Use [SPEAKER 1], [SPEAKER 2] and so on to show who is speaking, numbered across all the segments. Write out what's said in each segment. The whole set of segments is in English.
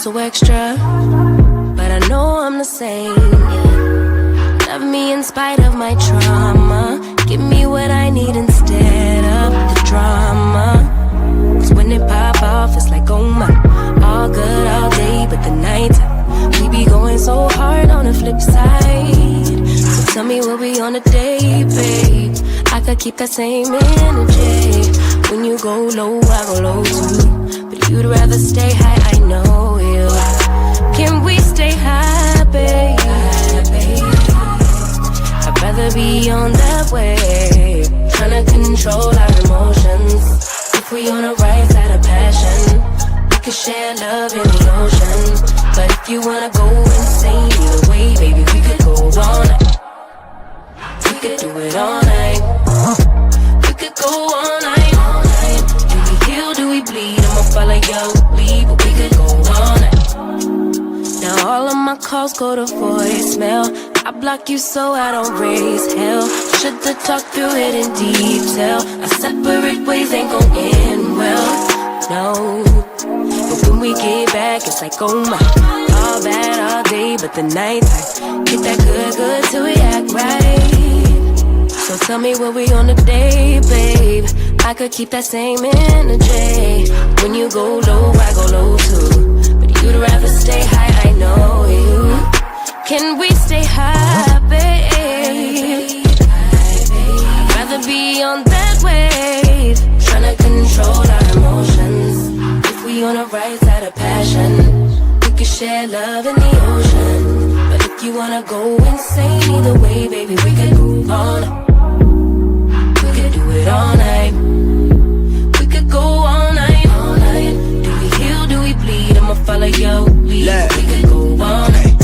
[SPEAKER 1] so extra, but I know I'm the same. Yeah. Love me in spite of my trauma. Give me what I need instead of the drama. Cause when it pop off, it's like, oh my. All good all day, but the night we be going so hard on the flip side. So tell me what we on a day, babe. I could keep that same energy. When you go low, I go low too. But you'd rather stay high, I know you. Can we stay high, babe? I'd rather be on that wave, tryna control our emotions. If we on the right side of passion, we could share love in the ocean. But if you wanna go insane either way, baby, we could go all night. We could do it all night. We could go all night. Do we heal, do we bleed? I'ma follow your lead, but we could go all night. Now all of my calls go to voicemail. I block you so I don't raise hell. Should've talked through it in detail. Our separate ways ain't gon' end well, no. But when we get back, it's like, oh my. All bad all day, but the night time get that good till we act right. So tell me what we on today, babe. I could keep that same energy. When you go low, I go low too. But you'd rather stay high, I know you. Can we stay high, babe? I'd rather be on that wave, tryna control our emotions. If we on the right side of passion, we could share love in the ocean. But if you wanna go insane either way, baby, we could go all night. We could do it all night. We could go all night, all night. Do we heal, do we bleed? I'ma follow your lead. We could go all night.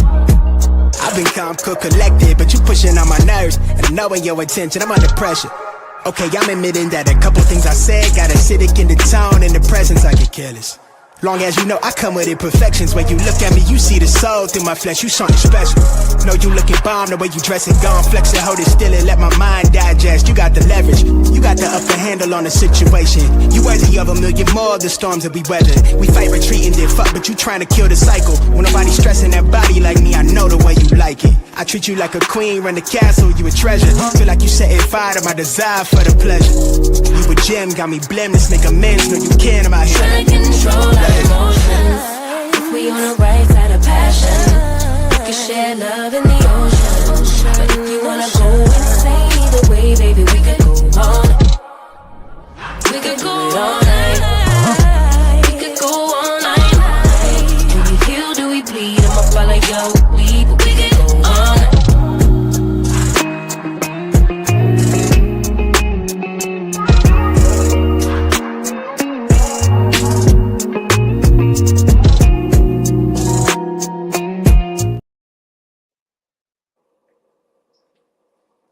[SPEAKER 2] I've been calm, cool, collected, but you pushing on my nerves. And knowing your attention, I'm under pressure. Okay, I'm admitting that a couple things I said got acidic in the tone. In the presence, I get careless. Long as you know I come with imperfections. When you look at me, you see the soul through my flesh. You something special. Know you looking bomb, the way you dressing, gone, flex it, hold it still and let my mind digest. You got the leverage, you got the upper handle on the situation. You worthy of a million more of the storms that we weather. We fight retreating, then fuck, but you trying to kill the cycle. When nobody stressing that body like me, I know the way you like it. I treat you like a queen, run the castle, you a treasure. Feel like you setting fire to my desire for the pleasure. You a gem, got me blameless, make amends, know you can, I'm out here.
[SPEAKER 1] Trying to control our emotions. If we on the right side of passion, we can share love in the ocean. But if you wanna go insane either way, baby, we could go all night. We could go all night. We could go all night. Do we heal, do we bleed? I'ma follow your lead, but we could go all night.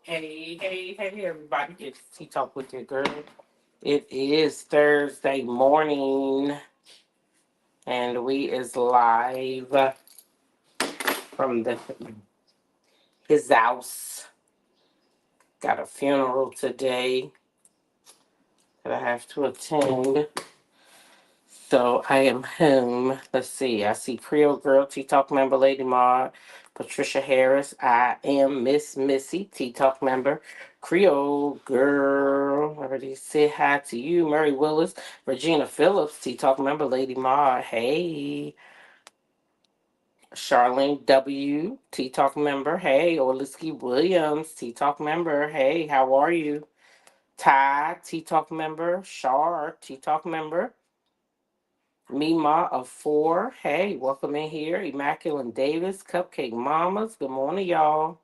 [SPEAKER 3] Hey, everybody. It's Tea Talk with your girl. It is Thursday morning, and we is live from his house. Got a funeral today that I have to attend. So I am home. Let's see. I see Creole Girl, Tea Talk member, Lady Maud, Patricia Harris. I am Miss Missy, Tea Talk member, Creole Girl. I already said hi to you, Murray Willis, Regina Phillips, Tea Talk member, Lady Maud. Hey, Charlene W, Tea Talk member. Hey, Oliski Williams, Tea Talk member. Hey, how are you? Ty, Tea Talk member. Shar, Tea Talk member. Mima of 4. Hey, welcome in here. Immaculate Davis, Cupcake Mamas. Good morning, y'all.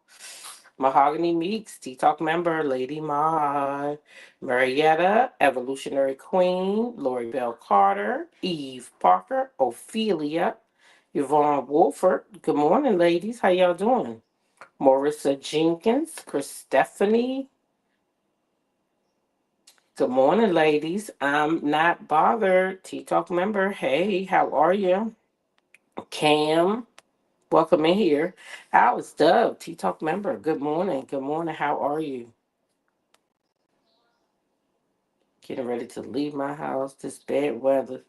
[SPEAKER 3] Mahogany Meeks, Tea Talk member, Lady Maud. Marietta, Evolutionary Queen, Lori Bell Carter, Eve Parker, Ophelia, Yvonne Wolford. Good morning, ladies. How y'all doing? Marissa Jenkins, Chris Stephanie. Good morning, ladies. I'm not bothered. Tea Talk member. Hey, how are you? Cam, welcome in here. How is Dove? Tea Talk member. Good morning. Good morning. How are you? Getting ready to leave my house. This bad weather.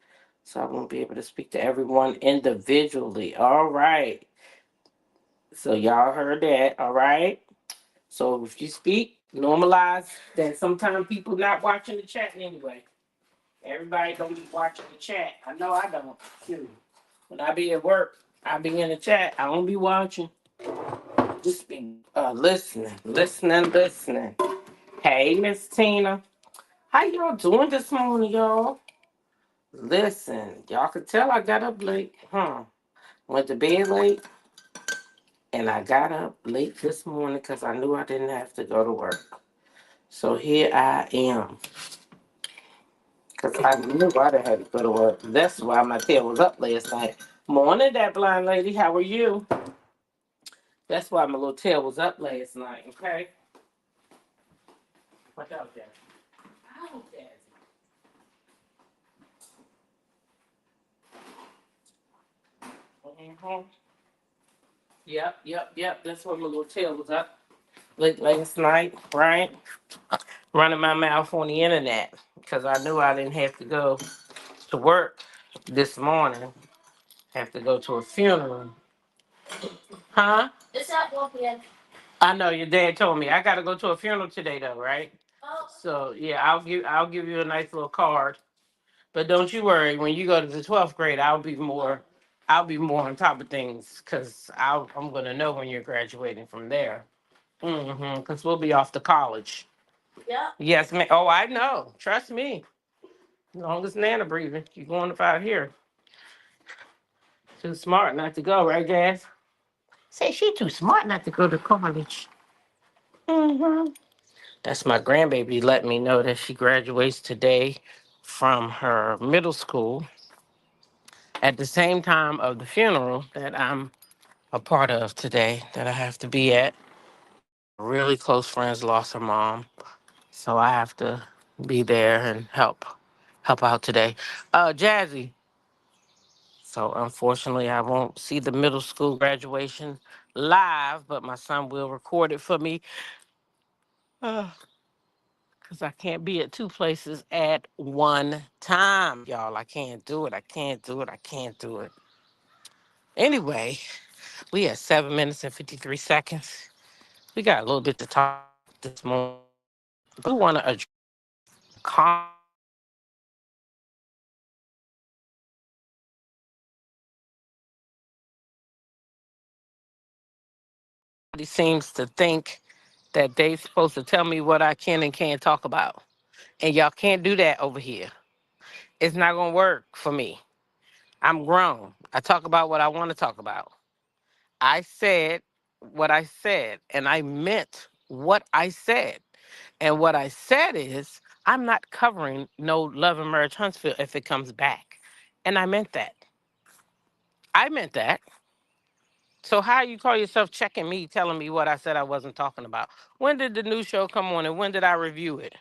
[SPEAKER 3] So I won't be able to speak to everyone individually. All right. So y'all heard that. All right. So if you speak, normalize that sometimes people not watching the chat anyway. Everybody don't be watching the chat. I know I don't. Too. When I be at work, I be in the chat. I don't be watching. Just be listening. Hey, Miss Tina. How y'all doing this morning, y'all? Listen, y'all could tell I got up late, huh? Went to bed late, and I got up late this morning because I knew I didn't have to go to work. So here I am. Because I knew I didn't have to go to work. That's why my tail was up last night. Morning, that blind lady. How are you? That's why my little tail was up last night, okay? Watch out, Daddy. Ow, Daddy. Mm-hmm. Yep. That's why my little tail was up late last night, right? Running my mouth on the internet because I knew I didn't have to go to work this morning. Have to go to a funeral. Huh? It's at 1 p.m. I know your dad told me. I gotta go to a funeral today though, right? Oh. So yeah, I'll give you a nice little card. But don't you worry, when you go to the 12th grade, I'll be more on top of things because I'm gonna know when you're graduating from there. Because we'll be off to college. Yeah. Yes, ma'am. Oh, I know. Trust me. As long as Nana breathing, you're going up out here. Too smart not to go, right, Jazz? Say she too smart not to go to college. That's my grandbaby letting me know that she graduates today from her middle school at the same time of the funeral that I'm a part of today that I have to be at. One of my really close friends lost her mom, so I have to be there and help out today. Jazzy. So unfortunately, I won't see the middle school graduation live, but my son will record it for me. Because I can't be at two places at one time, y'all. I can't do it. I can't do it. Anyway, we at 7 minutes and 53 seconds. We got a little bit to talk about this morning. We want to address comment seems to think that they supposed to tell me what I can and can't talk about. And y'all can't do that over here. It's not going to work for me. I'm grown. I talk about what I want to talk about. I said what I said, and I meant what I said. And what I said is, I'm not covering no Love and Marriage Huntsville if it comes back. And I meant that. I meant that. So how you call yourself checking me, telling me what I said I wasn't talking about? When did the new show come on and when did I review it?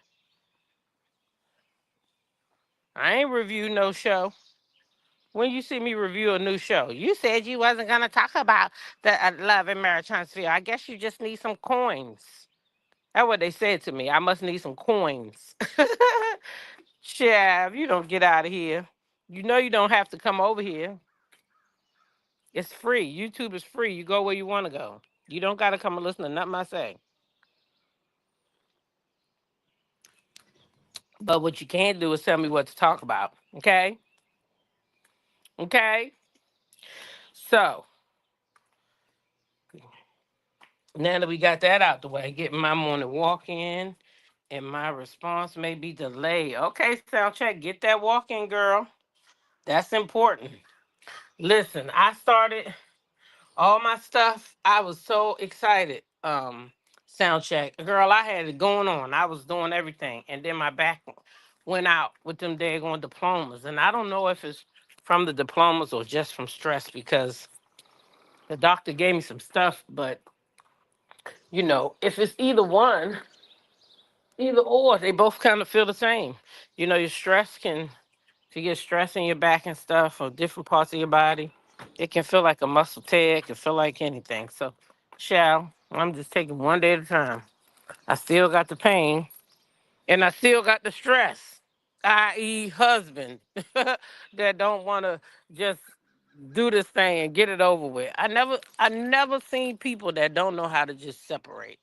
[SPEAKER 3] I ain't reviewed no show. When you see me review a new show, you said you wasn't gonna talk about the Love and Marriage Huntsville. I guess you just need some coins. That's what they said to me. I must need some coins. Shav, you don't get out of here. You know you don't have to come over here. It's free. YouTube is free. You go where you want to go. You don't got to come and listen to nothing I say. But what you can do is tell me what to talk about. Okay? Okay? So, now that we got that out the way, getting my morning walk in, and my response may be delayed. Okay, sound check. Get that walk in, girl. That's important. Listen, I started all my stuff. I was so excited. Sound check. Girl, I had it going on. I was doing everything. And then my back went out with them daggone diplomas. And I don't know if it's from the diplomas or just from stress because the doctor gave me some stuff, but if it's either one, either or, they both kind of feel the same. Your stress can, if you get stress in your back and stuff or different parts of your body, it can feel like a muscle tear. It can feel like anything. So, I'm just taking one day at a time. I still got the pain and I still got the stress. i.e., husband, that don't want to just do this thing and get it over with. I never seen people that don't know how to just separate.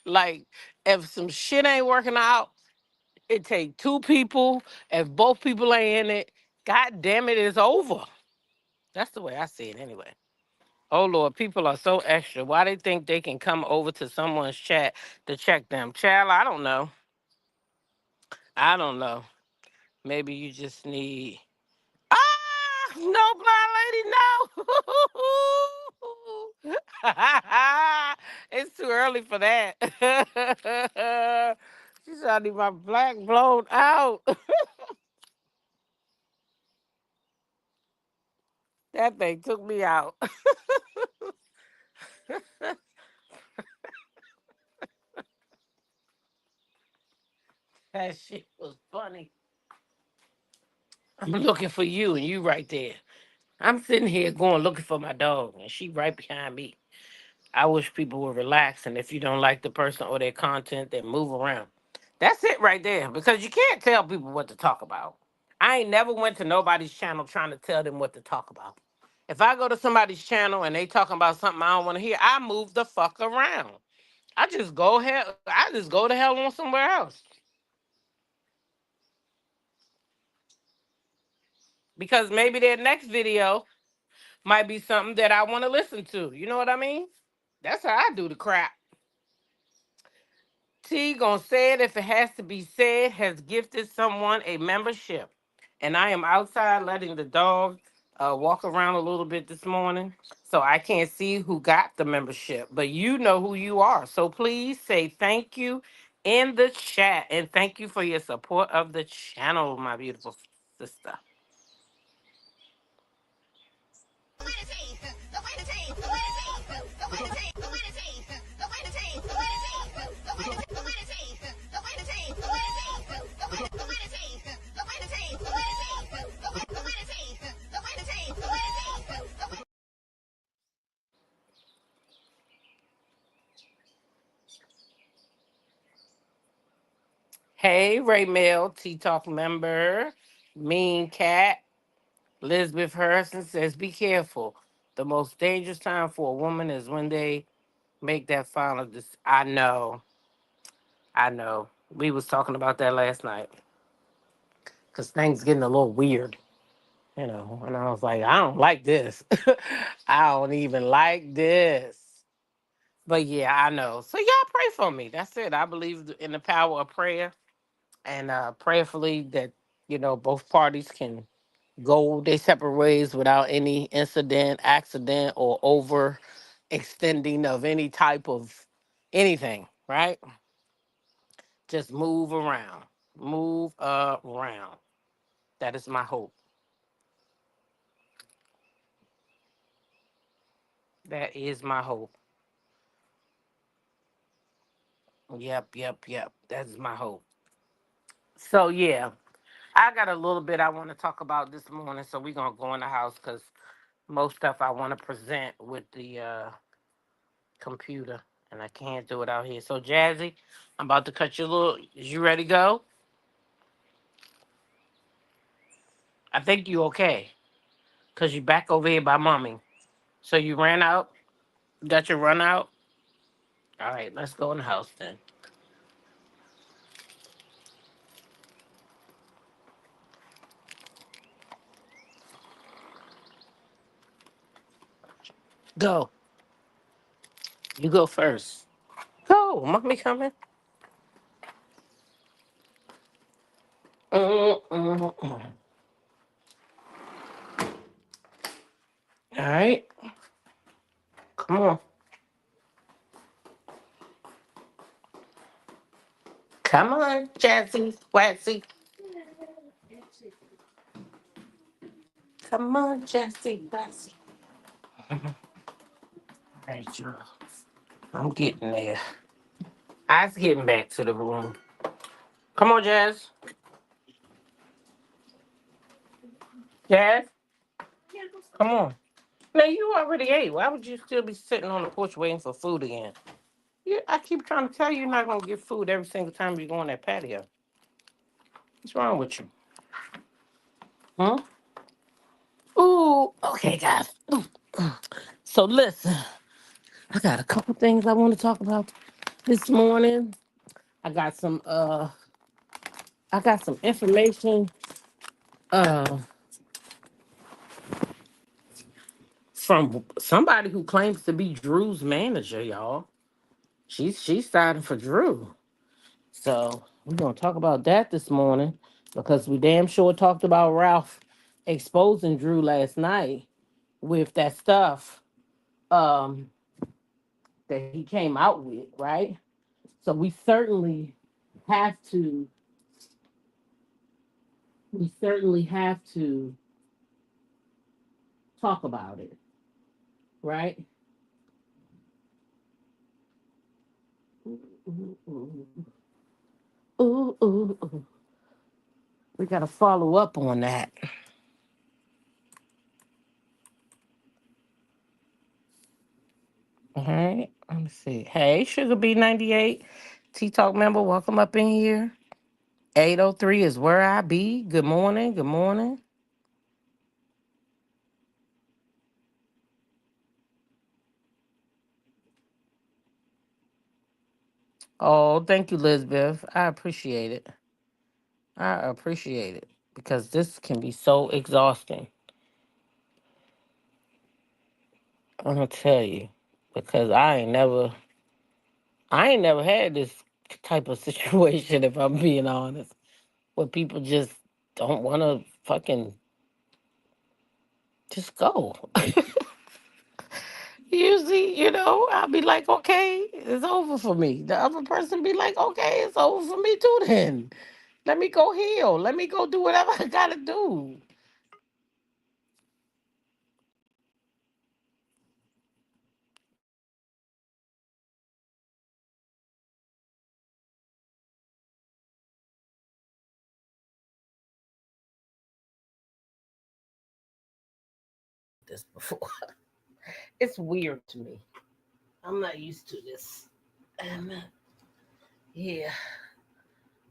[SPEAKER 3] Like, if some shit ain't working out, it take two people. If both people ain't in it, god damn it, it's over. That's the way I see it anyway. Oh Lord, people are so extra. Why they think they can come over to someone's chat to check them? Child, I don't know. I don't know. Maybe you just need. Ah, no, blind lady, no. It's too early for that. She's trying to need my black blown out. That thing took me out. That shit was funny. I'm looking for you, and you right there. I'm sitting here going looking for my dog, and she right behind me. I wish people would relax, and if you don't like the person or their content, then move around. That's it right there, because you can't tell people what to talk about. I ain't never went to nobody's channel trying to tell them what to talk about. If I go to somebody's channel and they talking about something I don't want to hear, I move the fuck around. I just go to hell on somewhere else. Because maybe their next video might be something that I want to listen to. You know what I mean? That's how I do the crap. T gonna say it if it has to be said, has gifted someone a membership. And I am outside letting the dog walk around a little bit this morning. So I can't see who got the membership. But you know who you are. So please say thank you in the chat. And thank you for your support of the channel, my beautiful sister. Hey, Ray Mail, T Talk member, Mean Cat. Elizabeth Harrison says, be careful. The most dangerous time for a woman is when they make that final decision. I know. I know. We was talking about that last night. Because things getting a little weird, you know. And I was like, I don't like this. I don't even like this. But yeah, I know. So y'all pray for me. That's it. I believe in the power of prayer. And prayerfully that, both parties can go their separate ways without any incident, accident, or over extending of any type of anything, right? Just move around. Move around. That is my hope. That is my hope. Yep, yep, yep. That's my hope. So yeah, I got a little bit I want to talk about this morning. So we're gonna go in the house because most stuff I want to present with the computer, and I can't do it out here. So Jazzy, I'm about to cut you a little. Is you ready to go? I think you okay, cause you back over here by mommy. So you ran out. Got your run out. All right, let's go in the house then. Go. You go first. Go, mommy coming. All right, come on, come on, Jazzy, Waxy. Come on, Jazzy, Waxy. All right, y'all. I'm getting there. I was getting back to the room. Come on, Jazz. Jazz, come on. Now you already ate. Why would you still be sitting on the porch waiting for food again? I keep trying to tell you you're not gonna get food every single time you go on that patio. What's wrong with you? Huh? Ooh, okay, guys. So listen, I got a couple things I want to talk about this morning. I got some information uh from somebody who claims to be Drew's manager, y'all. She's starting for Drew. So we're gonna talk about that this morning because we damn sure talked about Ralph exposing Drew last night with that stuff um that he came out with, right? So have to we certainly have to talk about it, right? Ooh, ooh, ooh. Ooh, ooh, ooh. We gotta follow up on that. All right. Let me see. Hey, Sugar B98, T Talk member, welcome up in here. 803 is where I be. Good morning. Good morning. Oh, thank you, Lisbeth. I appreciate it. I appreciate it because this can be so exhausting. I'm gonna tell you because I ain't never had this type of situation. If I'm being honest, where people just don't want to fucking just go. Usually, I'll be like, okay, it's over for me. The other person be like, okay, it's over for me too. Then let me go heal. Let me go do whatever I gotta do. This before. It's weird to me. I'm not used to this. And yeah.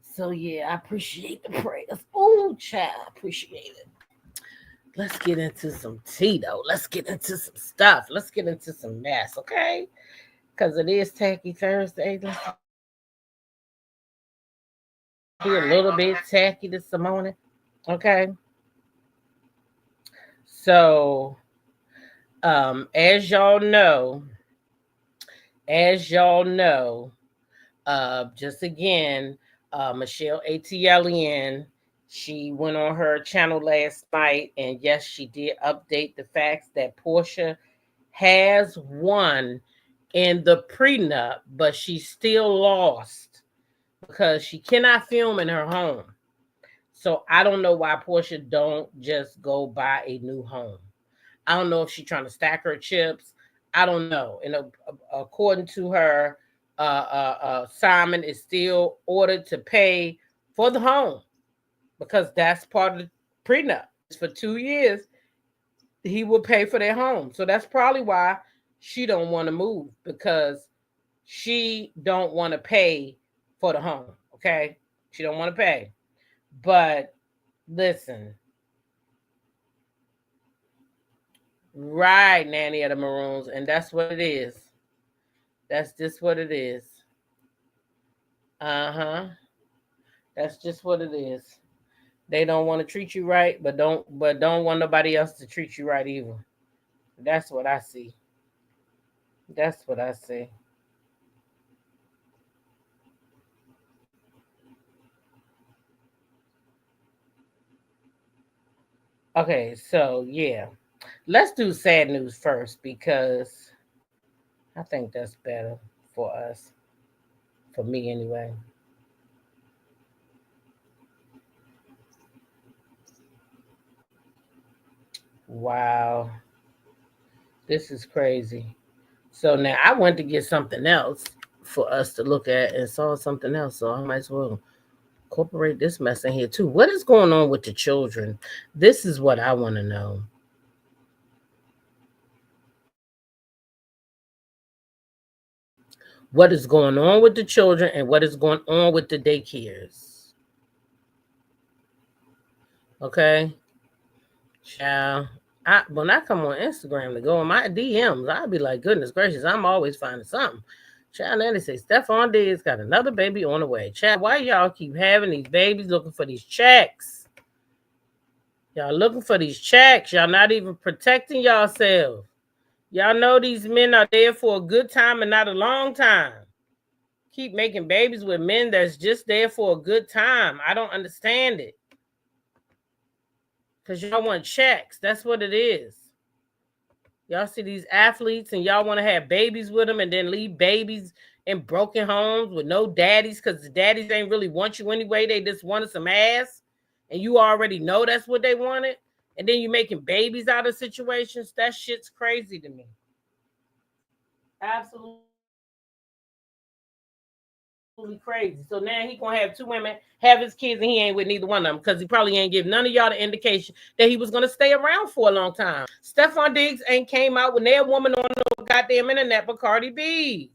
[SPEAKER 3] So yeah, I appreciate the prayers. Oh, child, appreciate it. Let's get into some tea though. Let's get into some stuff. Let's get into some mess, okay? Because it is Tacky Thursday. Let's be a little bit tacky this morning, okay? So, as y'all know, as y'all know, just again, Michelle ATLN, she went on her channel last night, and yes, she did update the facts that Portia has won in the prenup, but she still lost because she cannot film in her home. So I don't know why Portia don't just go buy a new home. I don't know if she's trying to stack her chips. I don't know. And according to her, Simon is still ordered to pay for the home because that's part of the prenup. For 2 years, he will pay for their home. So that's probably why she don't want to move because she don't want to pay for the home. Okay, she don't want to pay. But listen, right, Nanny of the Maroons, and that's what it is. That's just what it is. Uh-huh. That's just what it is. They don't want to treat you right, but don't want nobody else to treat you right either. That's what I see. That's what I see. Okay, so yeah. Let's do sad news first because I think that's better for us. For me anyway. Wow. This is crazy. So now I went to get something else for us to look at and saw something else. So I might as well incorporate this mess in here too. What is going on with the children? This is what I want to know. What is going on with the children and what is going on with the daycares? Okay, child. When I come on Instagram to go in my DMs, I'll be like, goodness gracious, I'm always finding something. Child, then they say Stephon Diggs got another baby on the way. Child, why y'all keep having these babies looking for these checks? Y'all looking for these checks. Y'all not even protecting yourselves. Y'all know these men are there for a good time and not a long time. Keep making babies with men that's just there for a good time. I don't understand it. Because y'all want checks. That's what it is. Y'all see these athletes and y'all want to have babies with them and then leave babies in broken homes with no daddies because the daddies ain't really want you anyway. They just wanted some ass. And you already know that's what they wanted. And then you making babies out of situations. That shit's crazy to me. Absolutely crazy. So now he gonna have two women, have his kids, and he ain't with neither one of them because he probably ain't give none of y'all the indication that he was gonna stay around for a long time. Stephon Diggs ain't came out with their woman on no goddamn internet but Cardi B.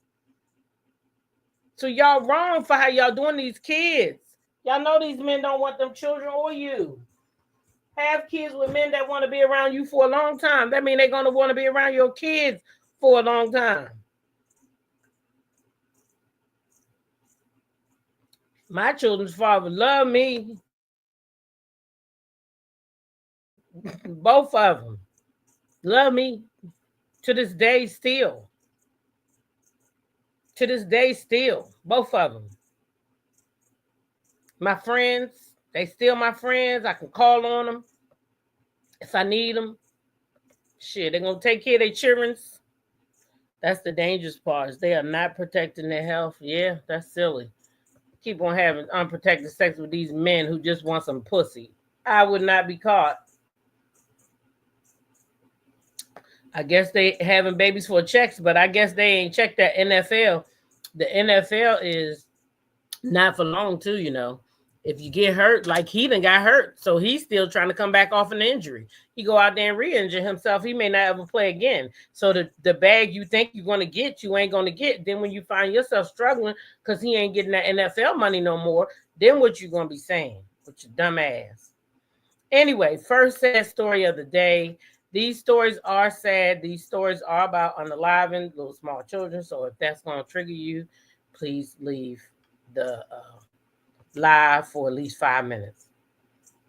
[SPEAKER 3] So y'all wrong for how y'all doing these kids. Y'all know these men don't want them children or you. Have kids with men that want to be around you for a long time. That means they're gonna want to be around your kids for a long time. My children's father love me. Both of them love me to this day still. To this day still. Both of them. My friends, they still my friends. I can call on them if I need them. Shit, they're going to take care of their children. That's the dangerous part. Is they are not protecting their health. Yeah, that's silly. Keep on having unprotected sex with these men who just want some pussy. I would not be caught. I guess they having babies for checks, but I guess they ain't checked that NFL. The NFL is not for long too, you know. If you get hurt, like he done got hurt, so he's still trying to come back off an injury. He go out there and re-injure himself, he may not ever play again. So the bag you think you're gonna get, you ain't gonna get. Then when you find yourself struggling because he ain't getting that NFL money no more, then what you gonna be saying with your dumb ass? Anyway, first sad story of the day. These stories are sad. These stories are about unaliving little small children. So if that's going to trigger you, please leave the live for at least 5 minutes.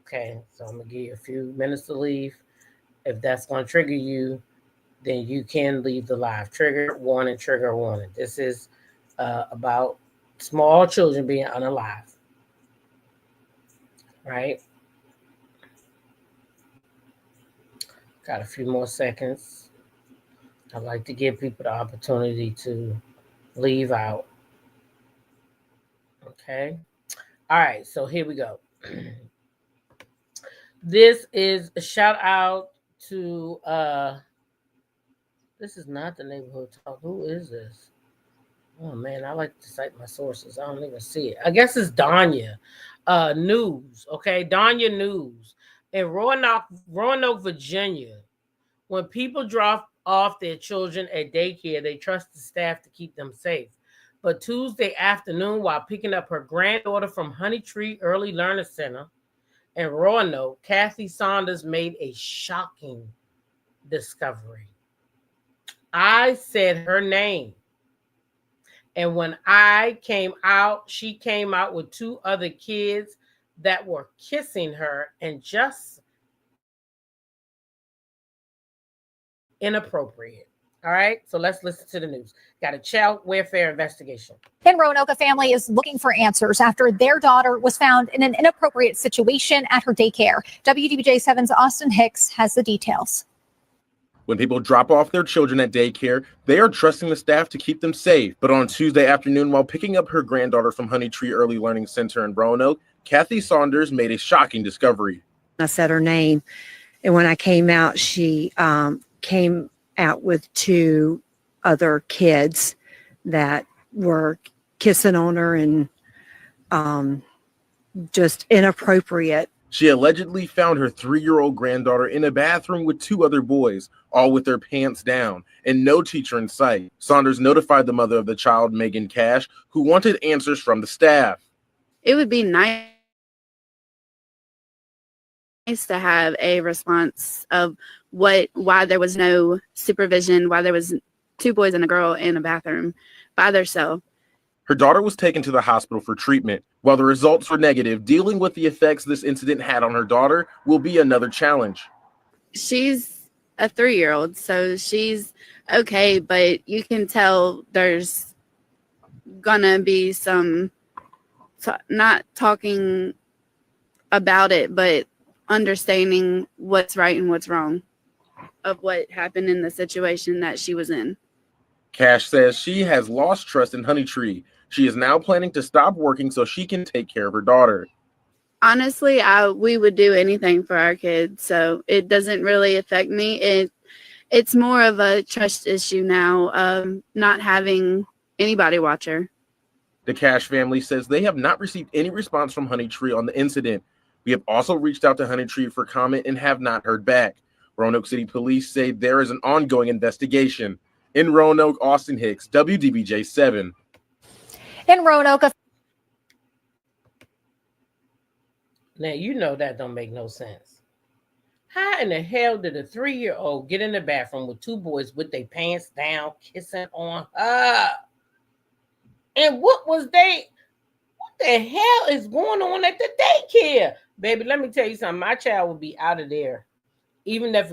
[SPEAKER 3] Okay, so I'm going to give you a few minutes to leave. If that's going to trigger you, then you can leave the live. Trigger warning, trigger warning. This is about small children being unalive. Right? Got a few more seconds. I'd like to give people the opportunity to leave out. Okay. All right. So here we go. This is a shout out to this is not the neighborhood talk. Who is this? Oh man, I like to cite my sources. I don't even see it. I guess it's Danya News. Okay, Danya News in Roanoke, Virginia. When people drop off their children at daycare, they trust the staff to keep them safe. But Tuesday afternoon, while picking up her granddaughter from Honeytree Early Learner Center in Roanoke, Kathy Saunders made a shocking discovery. I said her name. And when I came out, she came out with two other kids that were kissing her and just inappropriate. All right, so let's listen to the news. Got a child welfare investigation.
[SPEAKER 4] In Roanoke, a family is looking for answers after their daughter was found in an inappropriate situation at her daycare. WDBJ 7's Austin Hicks has the details.
[SPEAKER 5] When people drop off their children at daycare, they are trusting the staff to keep them safe. But on Tuesday afternoon, while picking up her granddaughter from Honeytree Early Learning Center in Roanoke, Kathy Saunders made a shocking discovery.
[SPEAKER 6] I said her name, and when I came out, she came out with two other kids that were kissing on her and just inappropriate.
[SPEAKER 5] She allegedly found her 3-year-old granddaughter in a bathroom with two other boys, all with their pants down, and no teacher in sight. Saunders notified the mother of the child, Megan Cash, who wanted answers from the staff.
[SPEAKER 7] It would be nice nice to have a response of why there was no supervision, why there was 2 boys and a girl in a bathroom by themselves.
[SPEAKER 5] Her daughter was taken to the hospital for treatment. While the results were negative, dealing with the effects this incident had on her daughter will be another challenge.
[SPEAKER 7] She's a 3-year-old, so she's okay, but you can tell there's gonna be some not talking about it, but understanding what's right and what's wrong of what happened in the situation that she was in.
[SPEAKER 5] Cash says she has lost trust in Honeytree. She is now planning to stop working so she can take care of her daughter.
[SPEAKER 7] Honestly, we would do anything for our kids, so it doesn't really affect me. It's more of a trust issue now, not having anybody watch her.
[SPEAKER 5] The Cash family says they have not received any response from Honeytree on the incident. We have also reached out to Honeytree for comment and have not heard back. Roanoke City Police say there is an ongoing investigation. In Roanoke, Austin Hicks, WDBJ 7.
[SPEAKER 4] In Roanoke,
[SPEAKER 3] Now, you know that don't make no sense. How in the hell did a 3-year-old get in the bathroom with 2 boys with their pants down, kissing on her? And what the hell is going on at the daycare? Baby, let me tell you something. My child would be out of there. Even if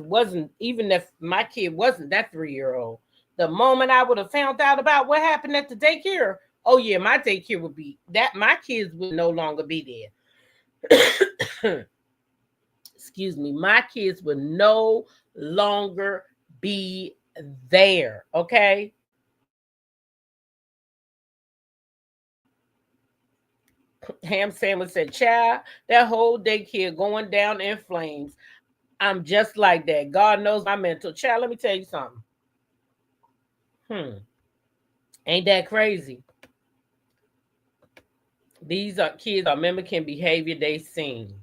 [SPEAKER 3] my kid wasn't that 3-year-old. The moment I would have found out about what happened at the daycare, oh yeah, my daycare would be that my kids would no longer be there. Excuse me, my kids would no longer be there. Okay. Ham Sandwich said, child, that whole daycare going down in flames. I'm just like that. God knows my mental. Child, let me tell you something. Ain't that crazy? These kids are mimicking behavior they seen.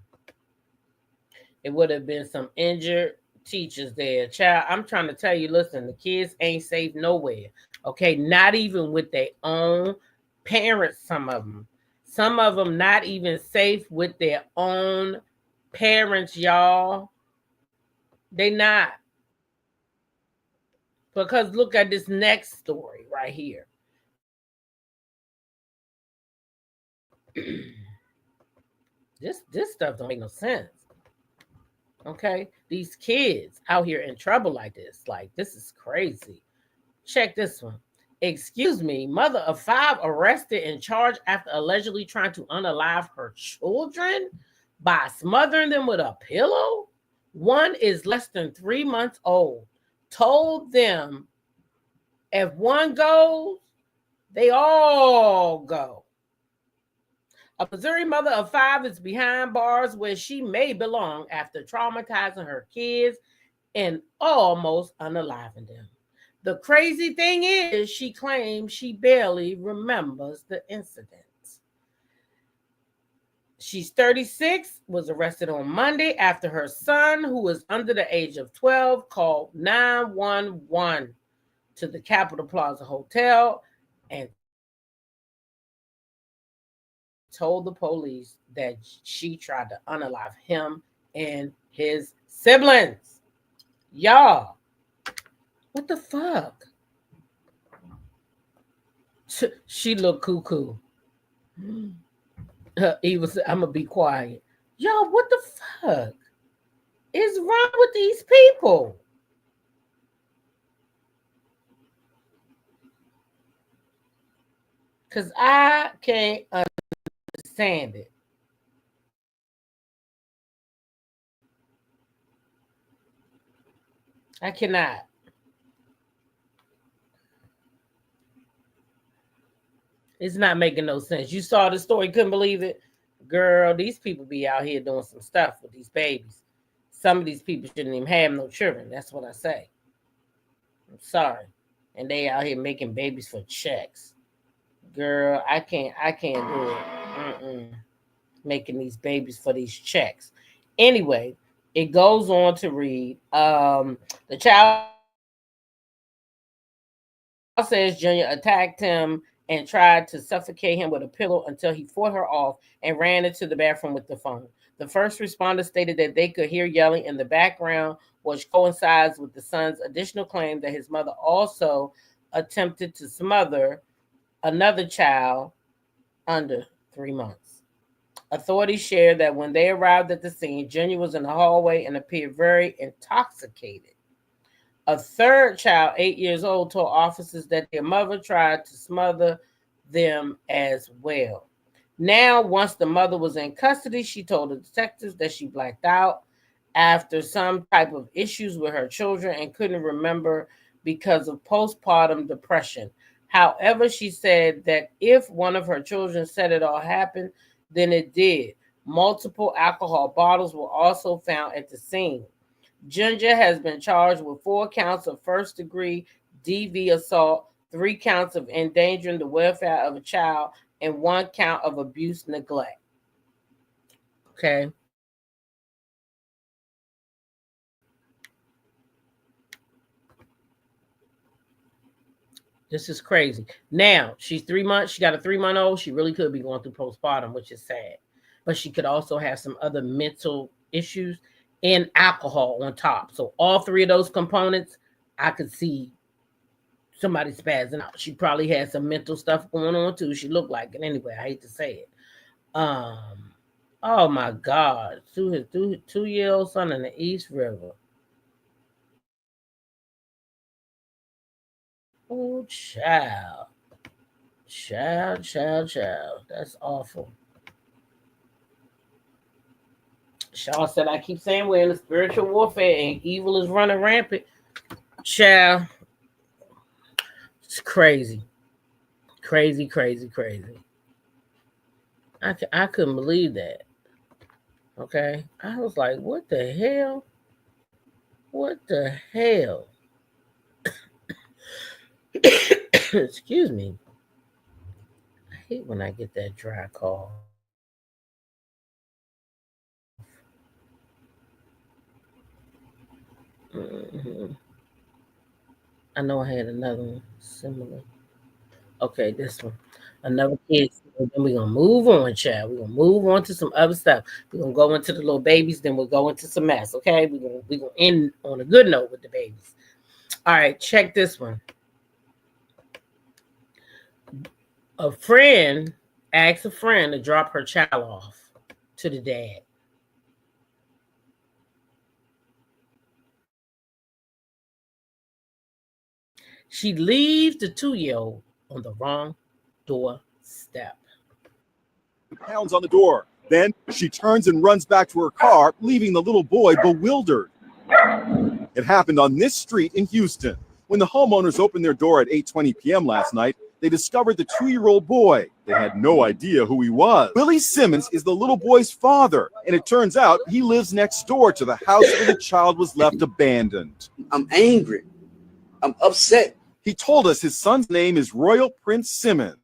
[SPEAKER 3] It would have been some injured teachers there. Child, I'm trying to tell you, listen, the kids ain't safe nowhere. Okay, not even with their own parents, some of them. Some of them not even safe with their own parents, y'all. They not. Because look at this next story right here. This stuff don't make no sense. Okay, these kids out here in trouble like this is crazy. Check this one. Excuse me, mother of 5 arrested and charged after allegedly trying to unalive her children by smothering them with a pillow. One is less than 3 months old. Told them if one goes, they all go. A Missouri mother of 5 is behind bars where she may belong after traumatizing her kids and almost unaliving them. The crazy thing is, she claims she barely remembers the incident. She's 36, was arrested on Monday after her son, who was under the age of 12, called 911 to the Capitol Plaza Hotel and told the police that she tried to unalive him and his siblings. Y'all, what the fuck? She looked cuckoo. He was, I'm gonna be quiet. Y'all, what the fuck is wrong with these people? Because I can't understand it. I cannot. It's not making no sense. You saw the story, couldn't believe it. Girl, these people be out here doing some stuff with these babies. Some of these people shouldn't even have no children. That's what I say. I'm sorry. And they out here making babies for checks. Girl, I can't do it. Making these babies for these checks. Anyway, it goes on to read, the child says Junior attacked him and tried to suffocate him with a pillow until he fought her off and ran into the bathroom with the phone. The first responders stated that they could hear yelling in the background, which coincides with the son's additional claim that his mother also attempted to smother another child under 3 months. Authorities shared that when they arrived at the scene, Junior was in the hallway and appeared very intoxicated. A third child, 8 years old, told officers that their mother tried to smother them as well. Now, once the mother was in custody, she told the detectives that she blacked out after some type of issues with her children and couldn't remember because of postpartum depression. However, she said that if one of her children said it all happened, then it did. Multiple alcohol bottles were also found at the scene. Ginger has been charged with 4 counts of first-degree DV assault, 3 counts of endangering the welfare of a child, and 1 count of abuse neglect. Okay. This is crazy. Now, she's 3 months. She got a 3-month-old. She really could be going through postpartum, which is sad. But she could also have some other mental issues and alcohol on top. So all 3 of those components, I could see somebody spazzing out. She probably had some mental stuff going on too. She looked like it anyway. I hate to say it. Oh my God. Threw his 2-year-old son in the East River. Oh, child. Child. That's awful. Shaw said, I keep saying we're in a spiritual warfare and evil is running rampant. Child. It's crazy. Crazy. I couldn't believe that. Okay. I was like, what the hell? What the hell? Excuse me. I hate when I get that dry cough. Mm-hmm. I know I had another one similar. Okay, this one. Another kid. Then we're going to move on, child. We're going to move on to some other stuff. We're going to go into the little babies, then we'll go into some mess, okay? We're going to end on a good note with the babies. All right, check this one. A friend asked a friend to drop her child off to the dad. She leaves the 2-year-old on the wrong doorstep.
[SPEAKER 8] Pounds on the door. Then she turns and runs back to her car, leaving the little boy bewildered. It happened on this street in Houston. When the homeowners opened their door at 8:20 p.m. last night, they discovered the 2-year-old boy. They had no idea who he was. Willie Simmons is the little boy's father, and it turns out he lives next door to the house where the child was left abandoned.
[SPEAKER 9] I'm angry. I'm upset.
[SPEAKER 8] He told us his son's name is Royal Prince Simmons.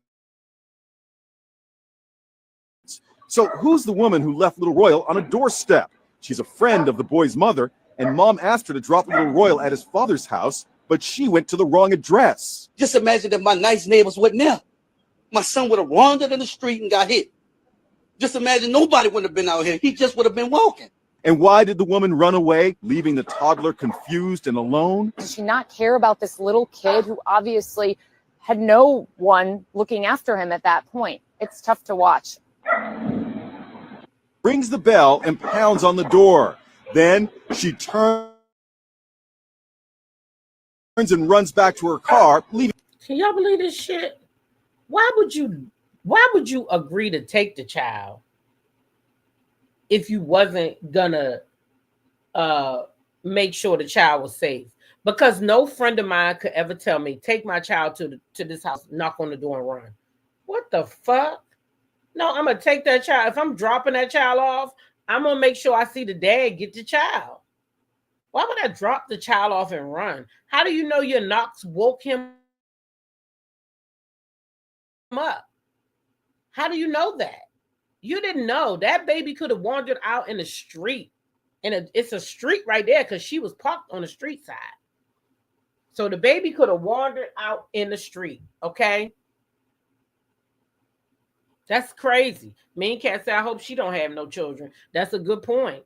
[SPEAKER 8] So who's the woman who left little Royal on a doorstep? She's a friend of the boy's mother, and mom asked her to drop little Royal at his father's house, but she went to the wrong address.
[SPEAKER 9] Just imagine that my nice neighbors wasn't there. My son would have wandered in the street and got hit. Just imagine nobody would have been out here. He just would have been walking.
[SPEAKER 8] And why did the woman run away, leaving the toddler confused and alone?
[SPEAKER 10] Does she not care about this little kid who obviously had no one looking after him at that point? It's tough to watch.
[SPEAKER 8] Rings the bell and pounds on the door. Then she turns and runs back to her car, leaving.
[SPEAKER 3] Can y'all believe this shit? Why would you agree to take the child if you wasn't gonna make sure the child was safe? Because no friend of mine could ever tell me, take my child to this house, knock on the door and run. What the fuck? No, I'm gonna take that child. If I'm dropping that child off, I'm gonna make sure I see the dad get the child. Why would I drop the child off and run? How do you know your knocks woke him up? How do you know that? You didn't know. That baby could have wandered out in the street. And it's a street right there because she was parked on the street side. So the baby could have wandered out in the street, okay? That's crazy. Mean Cat said, I hope she don't have no children. That's a good point.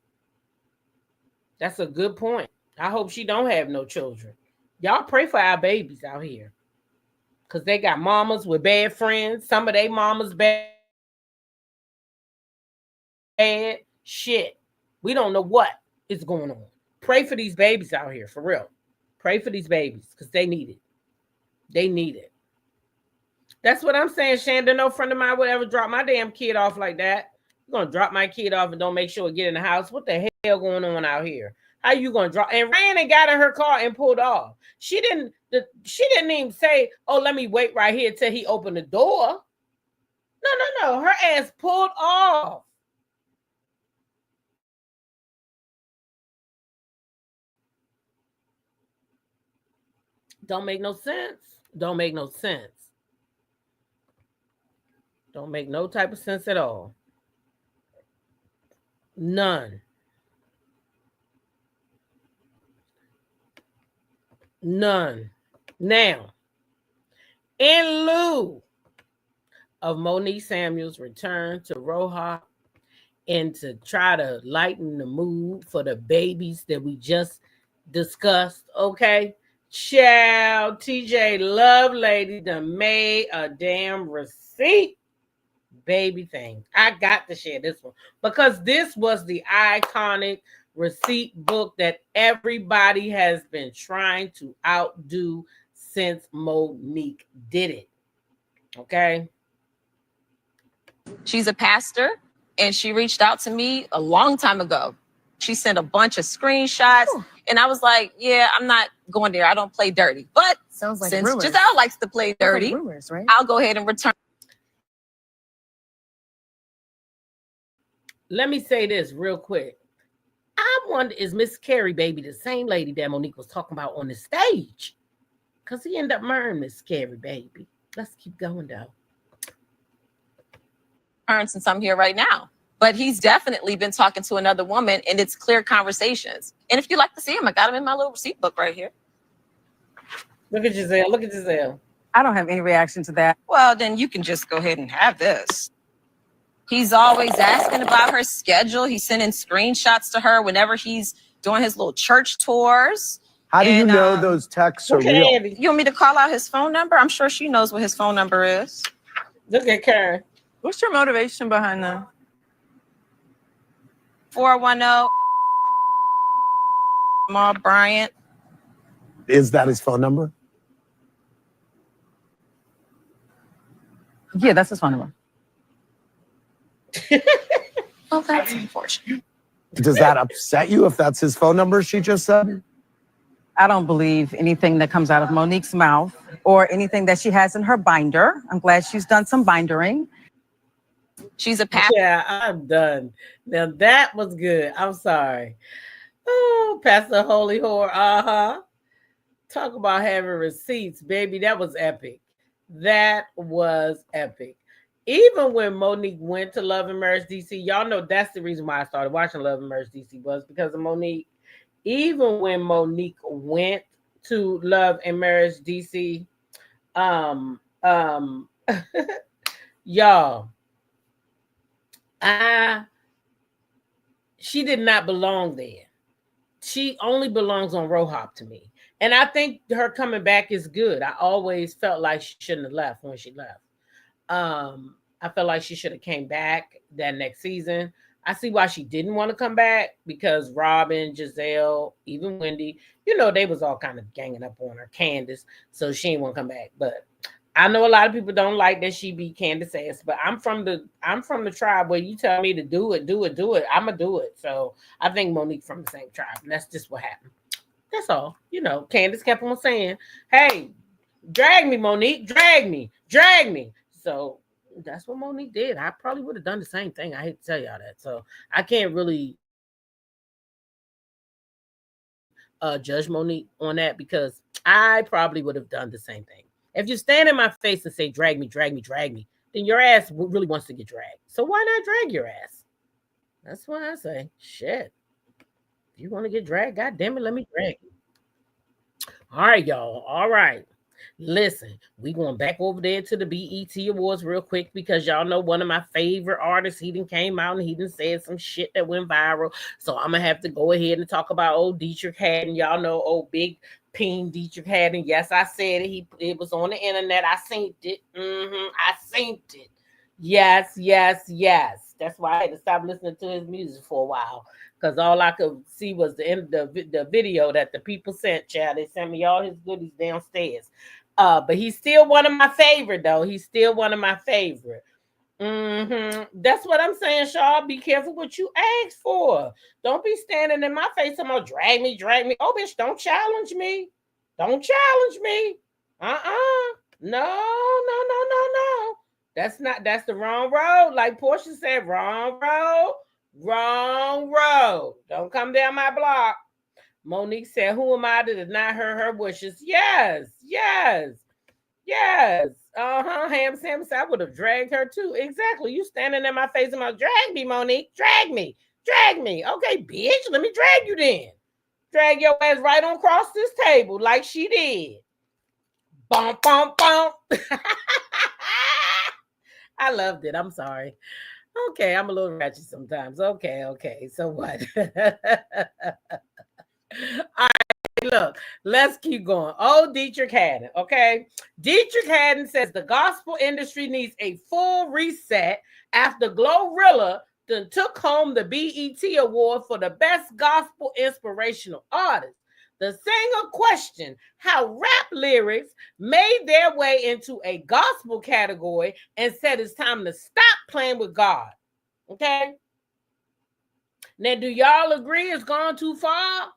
[SPEAKER 3] That's a good point. I hope she don't have no children. Y'all pray for our babies out here. Because they got mamas with bad friends. Some of they mamas bad shit. We don't know what is going on. Pray for these babies out here, for real. Pray for these babies because they need it. They need it. That's what I'm saying, Shandon. No friend of mine would ever drop my damn kid off like that. You're gonna drop my kid off and don't make sure it get in the house. What the hell going on out here? How you gonna drop? And ran and got in her car and pulled off. She didn't even say, "Oh, let me wait right here till he opened the door." No. Her ass pulled off. Don't make no sense. Don't make no sense. Don't make no type of sense at all. None. None. Now, in lieu of Monique Samuels' return to Roja and to try to lighten the mood for the babies that we just discussed, okay? Child, TJ Love Lady done made a damn receipt baby thing. I got to share this one because this was the iconic receipt book that everybody has been trying to outdo since Monique did it. Okay.
[SPEAKER 11] She's a pastor and she reached out to me a long time ago. She sent a bunch of screenshots and I was like, yeah, I'm not going there. I don't play dirty. But
[SPEAKER 10] Sounds like
[SPEAKER 11] since
[SPEAKER 10] rumors.
[SPEAKER 11] Giselle likes to play dirty,
[SPEAKER 10] Like rumors, right?
[SPEAKER 11] I'll go ahead and return.
[SPEAKER 3] Let me say this real quick. I wonder, is Miss Carrie baby the same lady that Monique was talking about on the stage? Because he ended up marrying Miss Carrie baby. Let's keep going though.
[SPEAKER 11] Since I'm here right now. But he's definitely been talking to another woman and it's clear conversations. And if you like to see him, I got him in my little receipt book right here.
[SPEAKER 3] Look at Giselle. Look at Giselle.
[SPEAKER 12] I don't have any reaction to that.
[SPEAKER 11] Well, then you can just go ahead and have this. He's always asking about her schedule. He's sending screenshots to her whenever he's doing his little church tours.
[SPEAKER 13] How do you know those texts are real?
[SPEAKER 11] You want me to call out his phone number? I'm sure she knows what his phone number is.
[SPEAKER 3] Look at Karen.
[SPEAKER 12] What's your motivation behind that?
[SPEAKER 11] 410 Jamal Bryant.
[SPEAKER 13] Is that his phone number?
[SPEAKER 12] Yeah, that's his phone number.
[SPEAKER 11] Oh, that's unfortunate.
[SPEAKER 13] Does that upset you if that's his phone number she just said?
[SPEAKER 12] I don't believe anything that comes out of Monique's mouth or anything that she has in her binder. I'm glad she's done some bindering.
[SPEAKER 11] She's a pastor.
[SPEAKER 3] Yeah, I'm done. Now that was good. I'm sorry. Oh, Pastor Holy Whore. Talk about having receipts, baby. That was epic. That was epic. Even when Monique went to Love and Marriage DC, y'all know that's the reason why I started watching Love and Marriage DC was because of Monique. Even when Monique went to Love and Marriage DC, y'all, she did not belong there. She only belongs on Rohop to me. And I think her coming back is good. I always felt like she shouldn't have left when she left. I felt like she should have came back that next season. I see why she didn't want to come back because Robin, Giselle, even Wendy, you know, they was all kind of ganging up on her. Candace, so she didn't want to come back. But I know a lot of people don't like that she be Candace ass, but I'm from the tribe where you tell me to do it, I'ma do it. So I think Monique from the same tribe, and that's just what happened. That's all. You know, Candace kept on saying, hey, drag me, Monique, drag me. So that's what Monique did. I probably would have done the same thing. I hate to tell y'all that. So I can't really judge Monique on that because I probably would have done the same thing. If you stand in my face and say, drag me, then your ass really wants to get dragged. So why not drag your ass? That's what I say. Shit. If you want to get dragged, God damn it, let me drag you. All right, y'all. All right. Listen, we going back over there to the BET Awards real quick because y'all know one of my favorite artists, he done came out and he done said some shit that went viral. So I'm going to have to go ahead and talk about old Dietrich Haddon. Y'all know old Big Peen Dietrich Haddon. Yes, I said it. It was on the internet. I seen it. I seen it. Yes, yes, yes. That's why I had to stop listening to his music for a while. Because all I could see was the video that the people sent, child. They sent me all his goodies downstairs. But he's still one of my favorite, though. He's still one of my favorite. That's what I'm saying, Shaw. Be careful what you ask for. Don't be standing in my face and drag me. Oh, bitch, don't challenge me. Don't challenge me. No. That's the wrong road. Like Portia said, wrong road. Wrong road. Don't come down my block. Monique said, who am I to deny her wishes? Yes. Ham Sam said, I would have dragged her too. Exactly. You standing in my face and drag me, Monique. Drag me. Okay, bitch, let me drag you then. Drag your ass right on across this table like she did. Bump. I loved it. I'm sorry. Okay, I'm a little ratchet sometimes. Okay. So what? All right, look, let's keep going. Oh, Dietrich Haddon, okay? Dietrich Haddon says the gospel industry needs a full reset after Glorilla took home the BET Award for the Best Gospel Inspirational Artist. The singer questioned how rap lyrics made their way into a gospel category and said it's time to stop playing with God. Okay? Now, do y'all agree it's gone too far?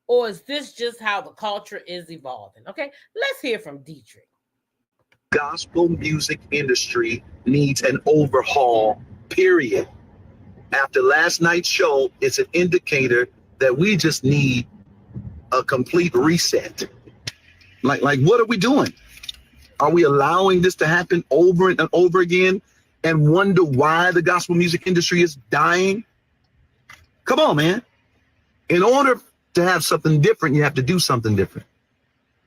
[SPEAKER 3] Or is this just how the culture is evolving? Okay, let's hear from Dietrich.
[SPEAKER 14] Gospel music industry needs an overhaul, period. After last night's show, it's an indicator that we just need a complete reset. Like what are we doing? Are we allowing this to happen over and over again and wonder why the gospel music industry is dying? Come on, man. In order to have something different, you have to do something different.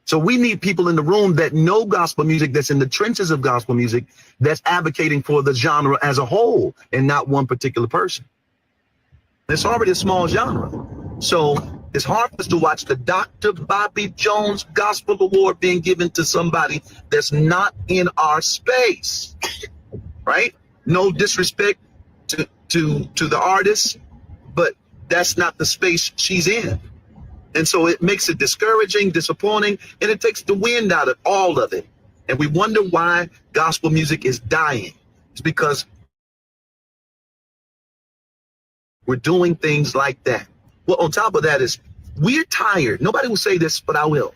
[SPEAKER 14] So we need people in the room that know gospel music, that's in the trenches of gospel music, that's advocating for the genre as a whole and not one particular person. It's already a small genre. So it's hard for us to watch the Dr. Bobby Jones Gospel Award being given to somebody that's not in our space, right? No disrespect to the artist, but that's not the space she's in. And so it makes it discouraging, disappointing, and it takes the wind out of all of it. And we wonder why gospel music is dying. It's because we're doing things like that. Well, on top of that is we're tired. Nobody will say this, but I will.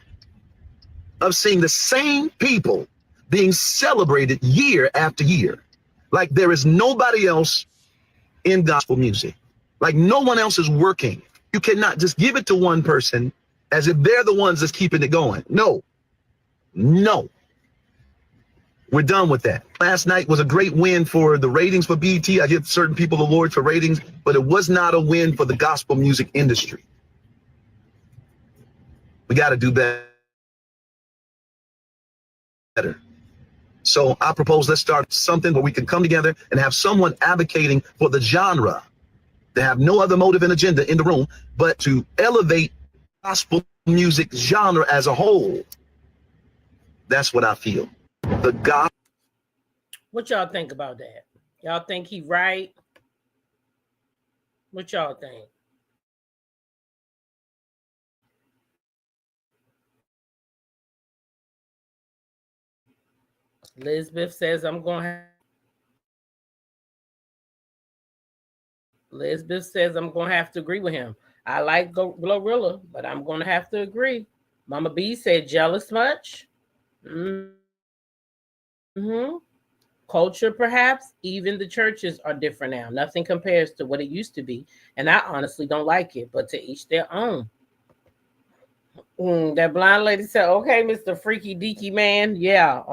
[SPEAKER 14] Of seeing the same people being celebrated year after year. Like there is nobody else in gospel music. Like no one else is working. You cannot just give it to one person as if they're the ones that's keeping it going. No. We're done with that. Last night was a great win for the ratings for BET. I give certain people awards for ratings, but it was not a win for the gospel music industry. We got to do better. So I propose let's start something where we can come together and have someone advocating for the genre. They have no other motive and agenda in the room, but to elevate gospel music genre as a whole. That's what I feel.
[SPEAKER 3] What y'all think about that? Y'all think he right? What y'all think? Lisbeth says I'm going to have to agree with him. I like Glorilla, but I'm going to have to agree. Mama B said jealous much. Culture, perhaps. Even the churches are different now. Nothing compares to what it used to be. And I honestly don't like it, but to each their own. That blind lady said, okay, Mr. Freaky Deaky Man. Yeah.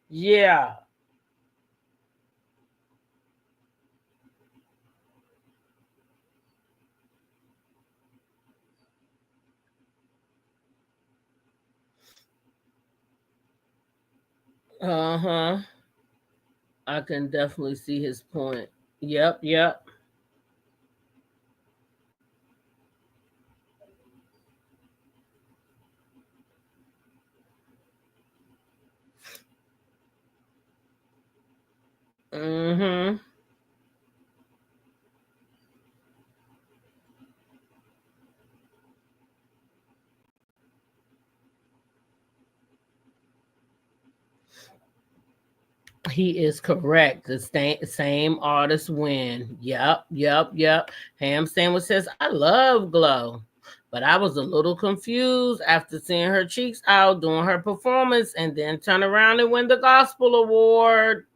[SPEAKER 3] Yeah. Uh-huh. I can definitely see his point. Yep, yep. Mm-hmm. He is correct. The same artist win. Yep, yep, yep. Ham Sandwich says, I love Glow. But I was a little confused after seeing her cheeks out doing her performance and then turn around and win the gospel award.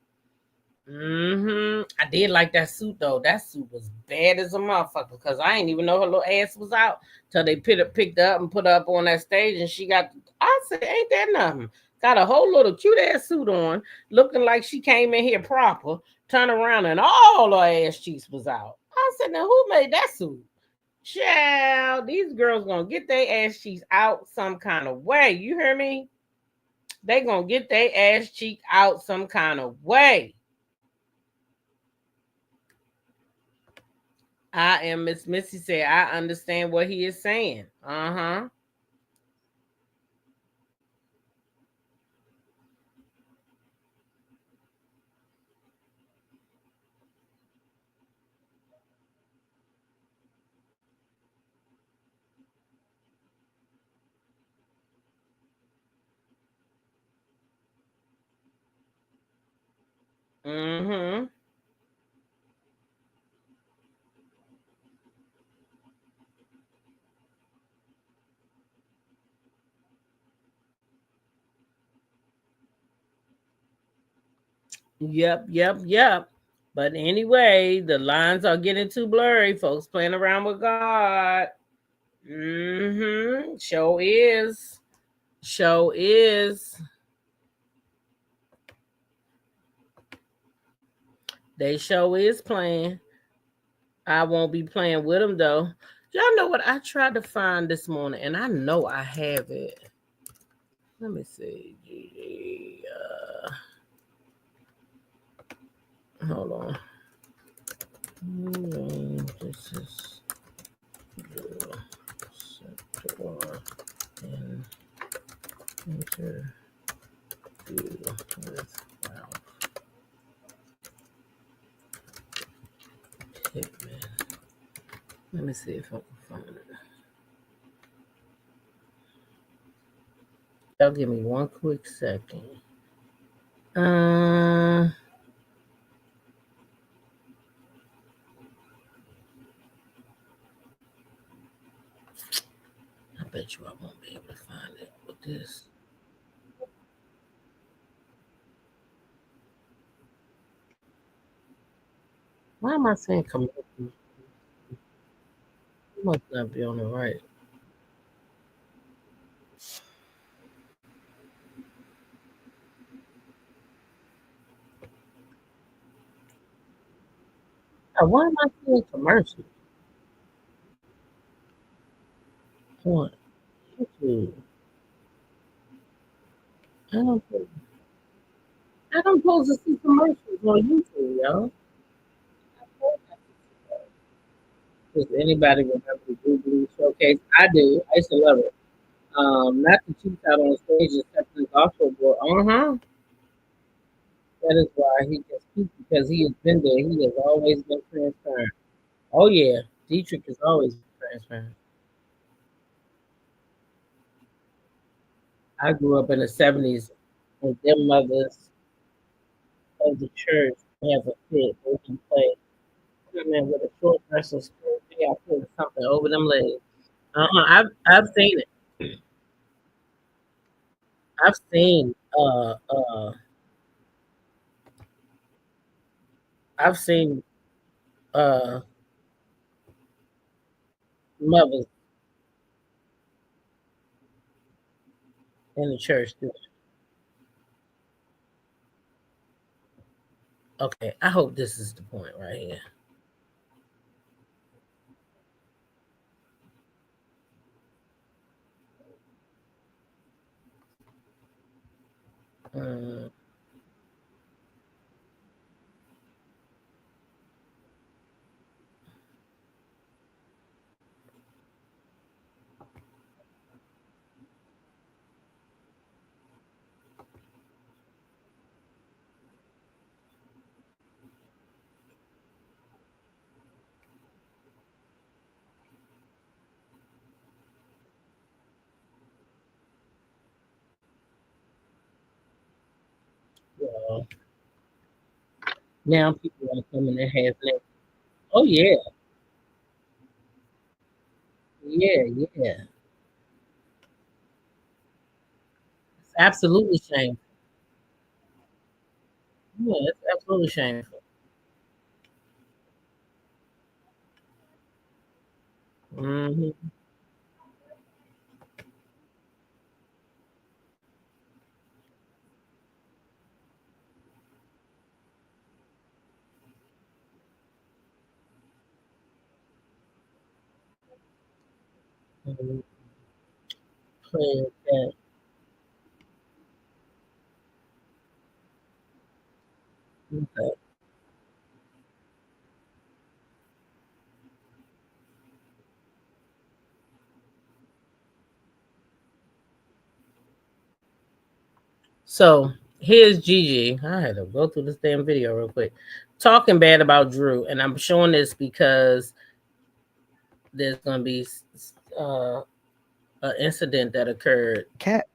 [SPEAKER 3] I did like that suit though. That suit was bad as a motherfucker because I didn't even know her little ass was out till they picked her up and put her up on that stage and she got. I said, "Ain't that nothing?" Got a whole little cute ass suit on, looking like she came in here proper. Turn around and all her ass cheeks was out. I said, "Now who made that suit?" Child, these girls gonna get their ass cheeks out some kind of way. You hear me? They gonna get their ass cheek out some kind of way. I am Miss Missy said, I understand what he is saying. Uh-huh. Mm-hmm. Yep, yep, yep. But anyway, the lines are getting too blurry. Folks playing around with God. Mm-hmm. Show is. Show is. They show is playing. I won't be playing with them though. Y'all know what I tried to find this morning, and I know I have it. Let me see. Hold on. This is the Sidora and interview with Ralph Pittman. Let me see if I can find it. Y'all give me one quick second. I bet you I won't be able to find it with this. Why am I saying commercial? You must not be on the right. Why am I saying commercial? What? YouTube. I don't. I don't supposed to see commercials on YouTube, y'all. Does anybody remember the Blue Showcase? I do. I used to love it. Not the cheats out on stage except in the gospel, but that is why he gets peaked because he has been there. He has always been transparent. Oh yeah, Dietrich is always transparent. I grew up in the '70s, and their mothers of the church have a fit. They can play women with a short dress and skirt. They got to put something over them legs. I've seen it. I've seen I've seen uh mothers in the church do it. Okay, I hope this is the point right here. Mm. Well, now people are coming and have that. Oh yeah, yeah, yeah. It's absolutely shameful. Yeah, it's absolutely shameful. Hmm. Play that. Okay. So here's Gigi. I had to go through this damn video real quick. Talking bad about Drew, and I'm showing this because there's gonna be uh, an incident that occurred
[SPEAKER 15] Cat.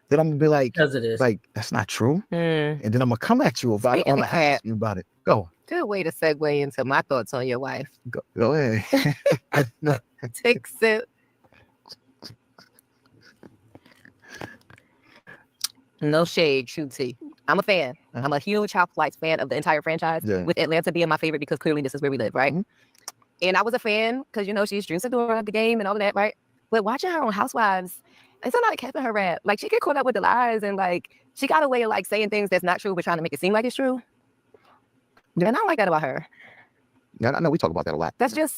[SPEAKER 15] Then I'm gonna be
[SPEAKER 3] because of this.
[SPEAKER 15] like, that's not true. And then I'm gonna come at you about it. I'm gonna ask you about it. Go.
[SPEAKER 16] Good way to segue into my thoughts on your wife.
[SPEAKER 15] Go ahead.
[SPEAKER 16] Take a sip. No shade, true tea. I'm a fan. I'm a huge Housewives fan of the entire franchise, with Atlanta being my favorite because clearly this is where we live, right? And I was a fan because, you know, she's Drew Sidora, the game and all of that, right? But watching her on Housewives, it's not like keeping her rap. Like, she get caught up with the lies and, like, she got a way of, like, saying things that's not true but trying to make it seem like it's true. And I don't like that about her.
[SPEAKER 15] Yeah, I know we talk about that a lot.
[SPEAKER 16] That's just,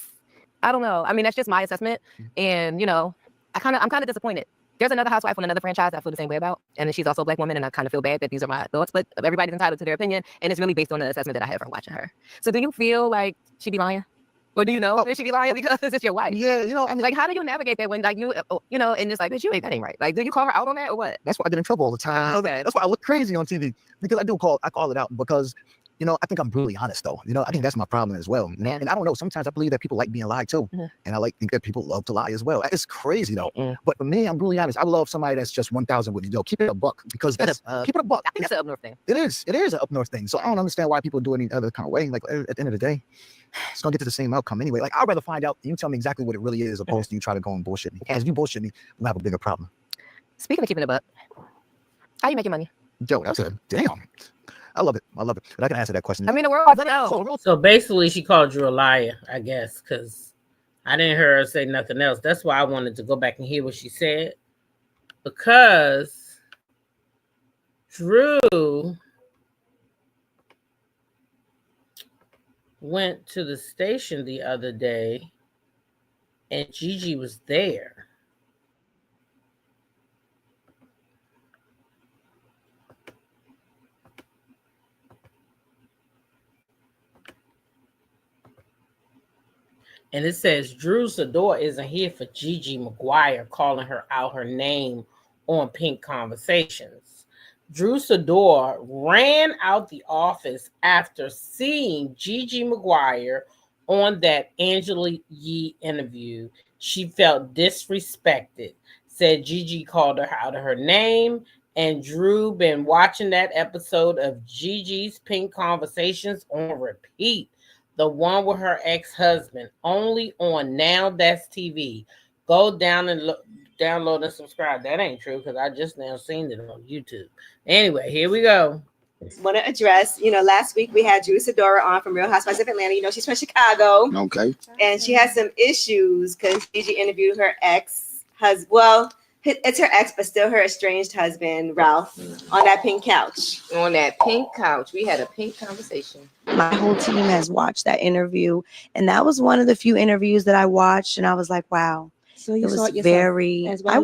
[SPEAKER 16] I don't know. I mean, that's just my assessment. And, you know, I'm kind of disappointed. There's another housewife on another franchise I feel the same way about. And she's also a Black woman, and I kind of feel bad that these are my thoughts, but everybody's entitled to their opinion, and it's really based on the assessment that I have from watching her. So do you feel like she be lying? Or do you know that she be lying because it's your wife?
[SPEAKER 15] Yeah, you know, I mean,
[SPEAKER 16] like, how do you navigate that when, like, you know, and it's like, bitch, you ain't, that ain't right. Like, do you call her out on that or what?
[SPEAKER 15] That's why I get in trouble all the time.
[SPEAKER 16] Okay.
[SPEAKER 15] That's why I look crazy on TV, because I call it out because, you know, I think I'm brutally honest though. You know, I think that's my problem as well. And I don't know, sometimes I believe that people like being lied to. And I think that people love to lie as well. It's crazy though. But for me, I'm brutally honest. I love somebody that's just 1,000 with you. Yo, keep it a buck, because that's keep it a buck.
[SPEAKER 16] I think that's an up north thing.
[SPEAKER 15] It is an up north thing. So I don't understand why people do it any other kind of way. Like, at the end of the day, it's gonna get to the same outcome anyway. Like, I'd rather find out and you tell me exactly what it really is, opposed to you try to go and bullshit me. As you bullshit me, we'll have a bigger problem.
[SPEAKER 16] Speaking of keeping it a buck, how you making money?
[SPEAKER 15] Yo, that's a damn. I love it. But I can answer that question.
[SPEAKER 16] I mean, the world wants to know.
[SPEAKER 3] So basically, she called Drew a liar, I guess, because I didn't hear her say nothing else. That's why I wanted to go back and hear what she said, because Drew went to the station the other day and Gigi was there. And it says Drew Sidora isn't here for Gigi McGuire calling her out her name on Pink Conversations. Drew Sidora ran out the office after seeing Gigi McGuire on that Angela Yee interview. She felt disrespected, said Gigi called her out of her name, and Drew been watching that episode of Gigi's Pink Conversations on repeat. The one with her ex-husband, only on Now That's TV. Go down and download and subscribe. That ain't true, because I just now seen it on YouTube. Anyway, here we go.
[SPEAKER 17] Want to address, you know, last week we had Drew Sidora on from Real Housewives of Atlanta. You know, she's from Chicago.
[SPEAKER 15] Okay.
[SPEAKER 17] And she has some issues because Gigi interviewed her ex-husband. Well, it's her ex, but still her estranged husband, Ralph, on that pink couch.
[SPEAKER 16] On that pink couch. We had a pink conversation.
[SPEAKER 18] My whole team has watched that interview, and that was one of the few interviews that I watched, and I was like, wow.
[SPEAKER 17] So you
[SPEAKER 18] it
[SPEAKER 17] saw
[SPEAKER 18] was
[SPEAKER 17] it yourself
[SPEAKER 18] very
[SPEAKER 17] as well,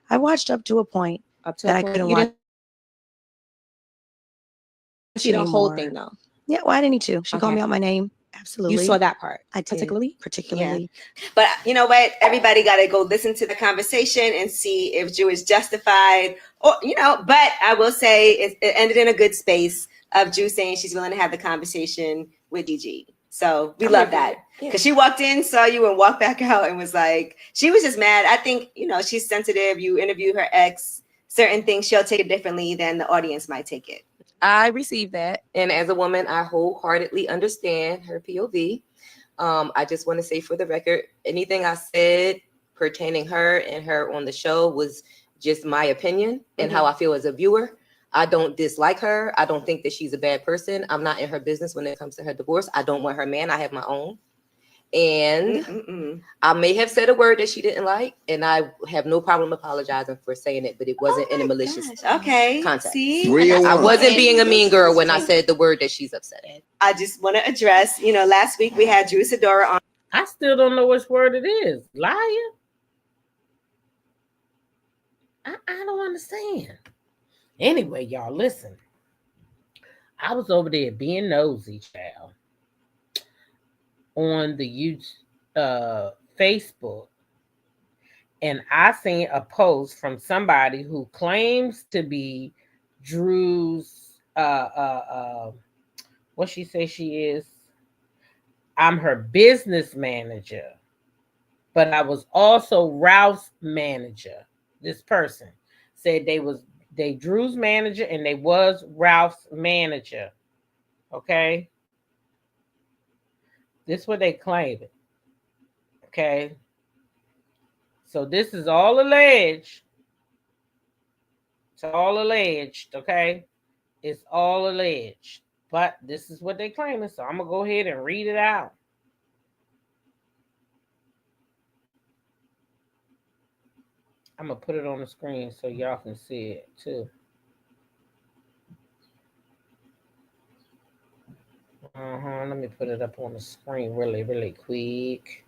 [SPEAKER 18] I watched up to a point that I couldn't
[SPEAKER 17] You
[SPEAKER 18] watch.
[SPEAKER 17] didn't see the whole thing though.
[SPEAKER 18] Yeah, well, I didn't need to. She called
[SPEAKER 17] Okay.
[SPEAKER 18] me out my name. Absolutely.
[SPEAKER 17] You saw that part.
[SPEAKER 18] I did.
[SPEAKER 17] particularly?
[SPEAKER 18] Particularly.
[SPEAKER 17] Yeah. But you know what? Everybody got to go listen to the conversation and see if Drew is justified, or, you know, but I will say it ended in a good space of Drew saying she's willing to have the conversation with Gigi. So we love that, because she walked in, saw you, and walked back out and was like, she was just mad. I think, you know, she's sensitive. You interview her ex, certain things she'll take it differently than the audience might take it.
[SPEAKER 16] I received that. And as a woman, I wholeheartedly understand her POV. I just want to say for the record, anything I said pertaining her and her on the show was just my opinion and how I feel as a viewer. I don't dislike her. I don't think that she's a bad person. I'm not in her business when it comes to her divorce. I don't want her man. I have my own. And I may have said a word that she didn't like, and I have no problem apologizing for saying it, but it wasn't in a malicious context.
[SPEAKER 17] See,
[SPEAKER 16] I wasn't being a mean girl when I said the word that she's upset at.
[SPEAKER 17] I just want to address, last week we had Drew Sidora on.
[SPEAKER 3] I still don't know which word it is. Liar? I don't understand. Anyway, y'all, listen. I was over there being nosy, child, on the Facebook, and I seen a post from somebody who claims to be Drew's what she say she is. I'm her business manager, but I was also Ralph's manager. This person said they Drew's manager and they was Ralph's manager. Okay. This is what they claim it. Okay. So this is all alleged. It's all alleged. Okay. It's all alleged. But this is what they claim. So I'm going to go ahead and read it out. I'm going to put it on the screen so y'all can see it too. Let me put it up on the screen really, really quick.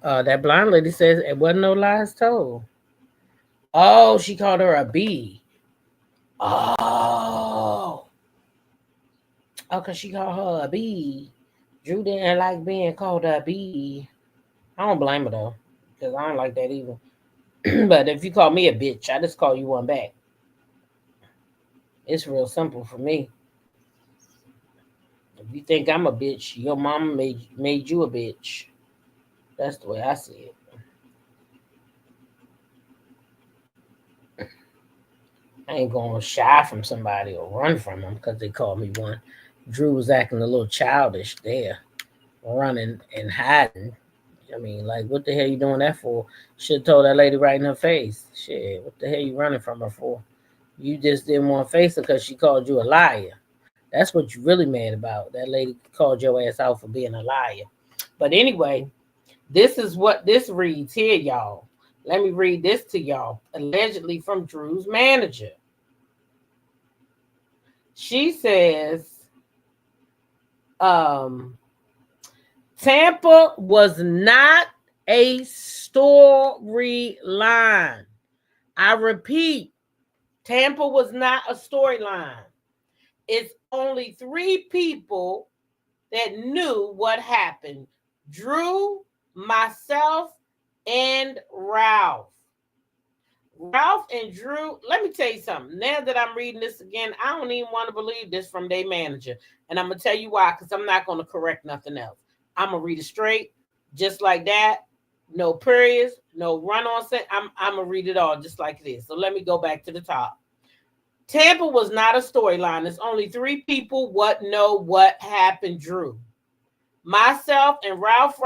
[SPEAKER 3] That blind lady says it wasn't no lies told. Oh, she called her a bee. Oh, because she called her a bee. Drew didn't like being called a bee. I don't blame her though, because I don't like that either. But if you call me a bitch, I just call you one back. It's real simple for me. If you think I'm a bitch, your mama made you a bitch. That's the way I see it. I ain't gonna shy from somebody or run from them because they call me one. Drew was acting a little childish there, running and hiding. I mean, like, what the hell you doing that for? Should have told that lady right in her face. Shit, what the hell you running from her for? You just didn't want to face her because she called you a liar. That's what you really mad about. That lady called your ass out for being a liar. But anyway, this is what this reads here, y'all. Let me read this to y'all. Allegedly from Drew's manager. She says, Tampa was not a storyline. I repeat, Tampa was not a storyline. It's only 3 people that knew what happened. Drew, myself, and Ralph. Ralph and Drew, let me tell you something. Now that I'm reading this again, I don't even want to believe this from their manager. And I'm going to tell you why, because I'm not going to correct nothing else. I'm going to read it straight, just like that. No periods, no run-on set. I'm going to read it all just like it is. So let me go back to the top. Tampa was not a storyline. There's only 3 people know what happened, Drew. Myself and Ralph,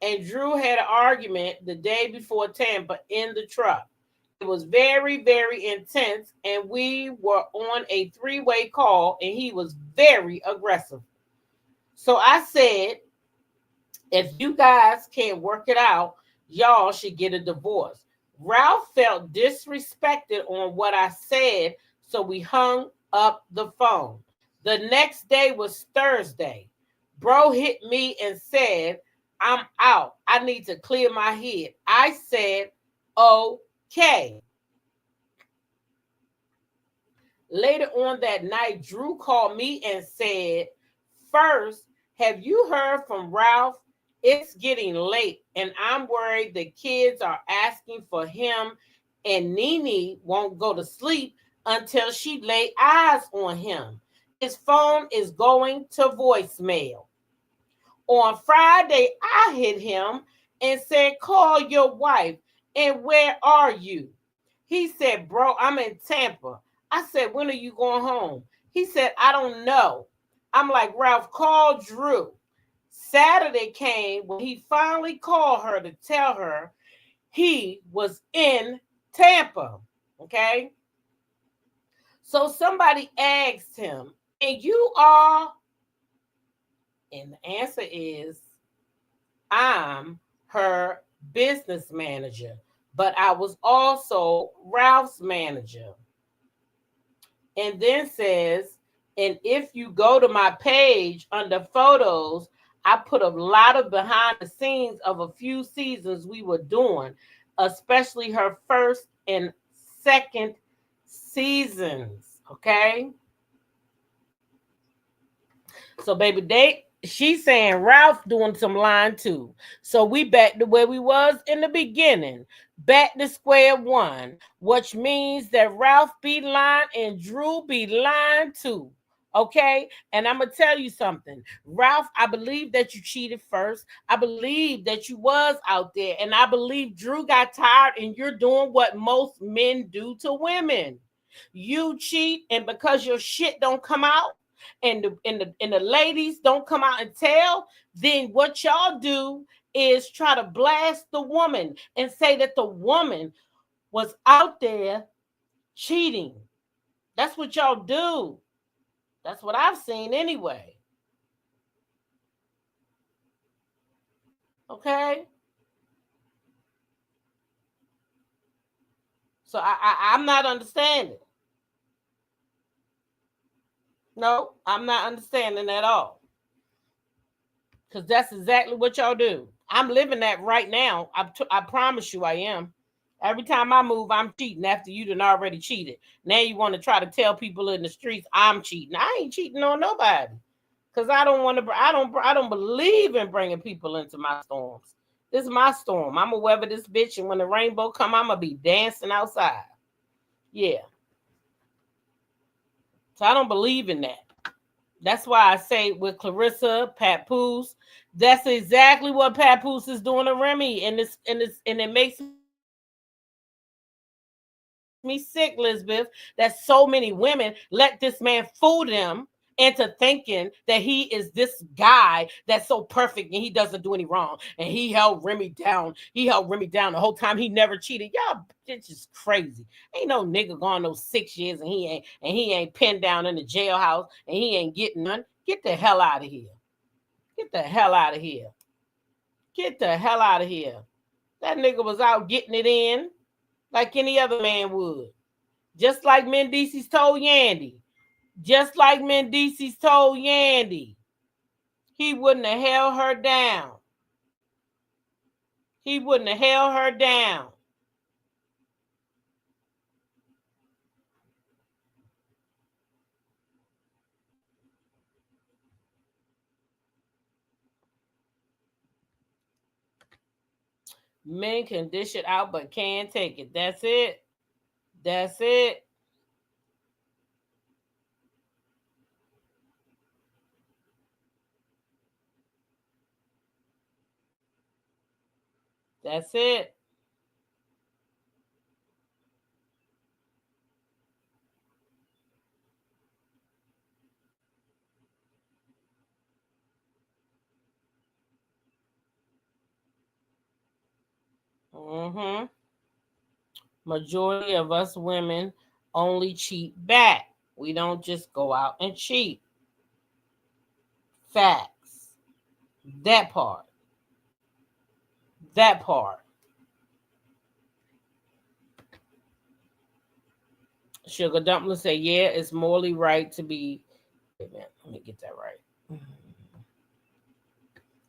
[SPEAKER 3] and Drew had an argument the day before Tampa in the truck. It was very, very intense, and we were on a 3-way call, and he was very aggressive. So I said, if you guys can't work it out, y'all should get a divorce. Ralph felt disrespected on what I said, so we hung up the phone. The next day was Thursday. Bro hit me and said, I'm out. I need to clear my head. I said, okay. Later on that night, Drew called me and said, first, have you heard from Ralph? It's getting late, and I'm worried the kids are asking for him, and Nene won't go to sleep until she lay eyes on him. His phone is going to voicemail. On Friday, I hit him and said, call your wife, and where are you? He said, bro, I'm in Tampa. I said, when are you going home? He said, I don't know. I'm like, Ralph, call Drew. Saturday came when he finally called her to tell her he was in Tampa. Okay. So somebody asked him, and you are? And the answer is, I'm her business manager, but I was also Ralph's manager. And then says, and if you go to my page under photos, I put a lot of behind the scenes of a few seasons we were doing, especially her first and second seasons. Okay. So, baby, she's saying Ralph doing some lying too. So we back to where we was in the beginning, back to square one, which means that Ralph be lying and Drew be lying too. Okay, and I'm gonna tell you something, Ralph. I believe that you cheated first. I believe that you was out there, and I believe Drew got tired, and you're doing what most men do to women. You cheat, and because your shit don't come out, and the ladies don't come out and tell, then what y'all do is try to blast the woman and say that the woman was out there cheating. That's what y'all do. That's what I've seen anyway. Okay. So I'm not understanding. No, I'm not understanding at all. Because that's exactly what y'all do. I'm living that right now. I promise you I am. Every time I move, I'm cheating after you done already cheated. Now you want to try to tell people in the streets I'm cheating. I ain't cheating on nobody. Because I don't believe in bringing people into my storms. This is my storm. I'm going to weather this bitch, and when the rainbow come, I'm going to be dancing outside. Yeah. So I don't believe in that. That's why I say with Clarissa, Papoose, that's exactly what Papoose is doing to Remy, and it makes me sick, Elizabeth, that so many women let this man fool them into thinking that he is this guy that's so perfect and he doesn't do any wrong. And he held Remy down. He held Remy down the whole time. He never cheated. Y'all, it's just crazy. Ain't no nigga gone those 6 years and he ain't pinned down in the jailhouse and he ain't getting none. Get the hell out of here. Get the hell out of here. Get the hell out of here. That nigga was out getting it in like any other man would. Just like Mendices told Yandy. Just like Mendices told Yandy. He wouldn't have held her down. He wouldn't have held her down. Men can dish it out but can't take it. That's it. That's it. That's it. Mm-hmm. Majority of us women only cheat back. We don't just go out and cheat. Facts. That part. That part. Sugar Dumpling say, yeah, it's morally right to be. Wait a minute, let me get that right.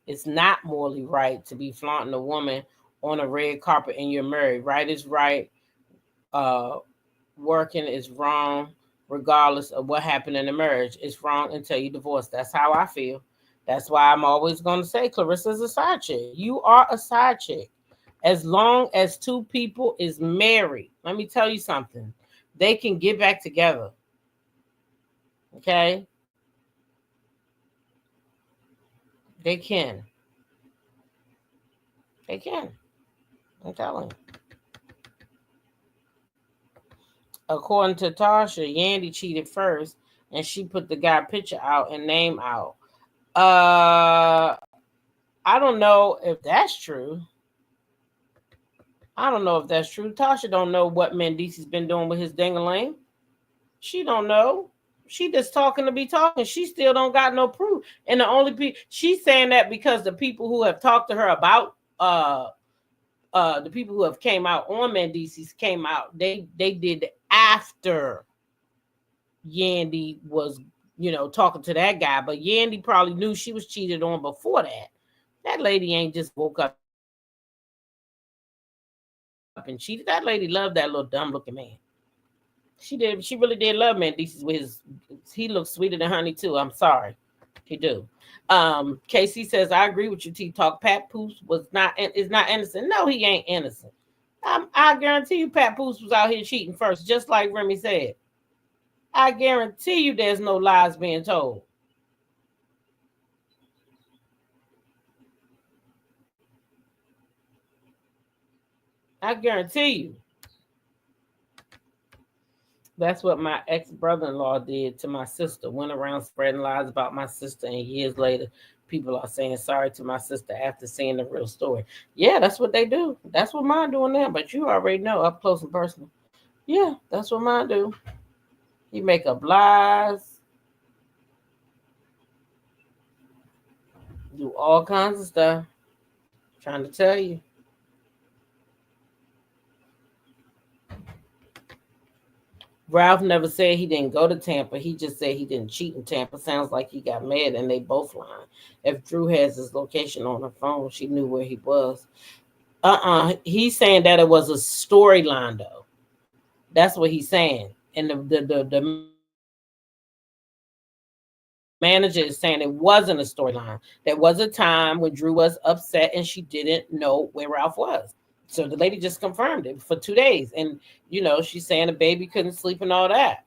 [SPEAKER 3] It's not morally right to be flaunting a woman on a red carpet and you're married. Right is right. Working is wrong, regardless of what happened in the marriage. It's wrong until you divorce. That's how I feel. That's why I'm always going to say Clarissa's a side chick. You are a side chick. As long as two people is married, let me tell you something. They can get back together. Okay? They can. They can. I'm telling you. According to Tasha, Yandy cheated first, and she put the guy picture out and name out. I don't know if that's true. Tasha don't know what Mendeece's been doing with his ding-a-ling. She don't know. She just talking to be talking. She still don't got no proof. And the only people she's saying that because the people who have talked to her about the people who have came out on Mendeece's came out. They did after Yandy was, talking to that guy. But Yandy probably knew she was cheated on before that. That lady ain't just woke up and cheated. That lady loved that little dumb looking man. She did. She really did love Mendeece's with his. He looks sweeter than honey too. I'm sorry, he do. KC says I agree with you. T Talk. Papoose is not innocent. No, he ain't innocent. I guarantee you, Papoose was out here cheating first, just like Remy said. I guarantee you, there's no lies being told. I guarantee you. That's what my ex-brother-in-law did to my sister. Went around spreading lies about my sister, and years later, people are saying sorry to my sister after seeing the real story. Yeah, that's what they do. That's what mine doing now, but you already know, up close and personal. Yeah, that's what mine do. He make up lies. Do all kinds of stuff. Trying to tell you. Ralph never said he didn't go to Tampa. He just said he didn't cheat in Tampa. Sounds like he got mad and they both lying. If Drew has his location on her phone, she knew where he was. He's saying that it was a storyline, though. That's what he's saying. And the manager is saying it wasn't a storyline. There was a time when Drew was upset and she didn't know where Ralph was. So the lady just confirmed it for 2 days. And, she's saying the baby couldn't sleep and all that.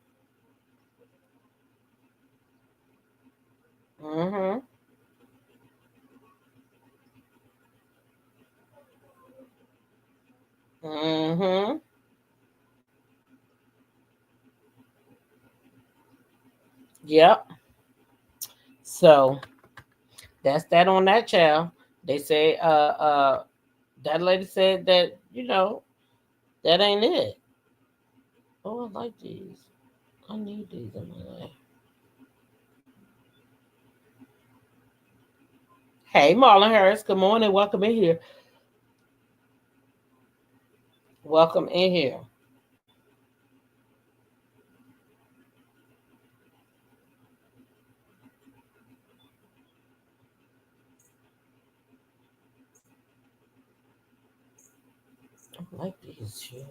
[SPEAKER 3] Mm-hmm. Mm-hmm. Yep. So that's that on that child. They say that lady said that, that ain't it. Oh, I like these. I need these in my life. Hey, Marlon Harris. Good morning. Welcome in here. Welcome in here. I like these shoes.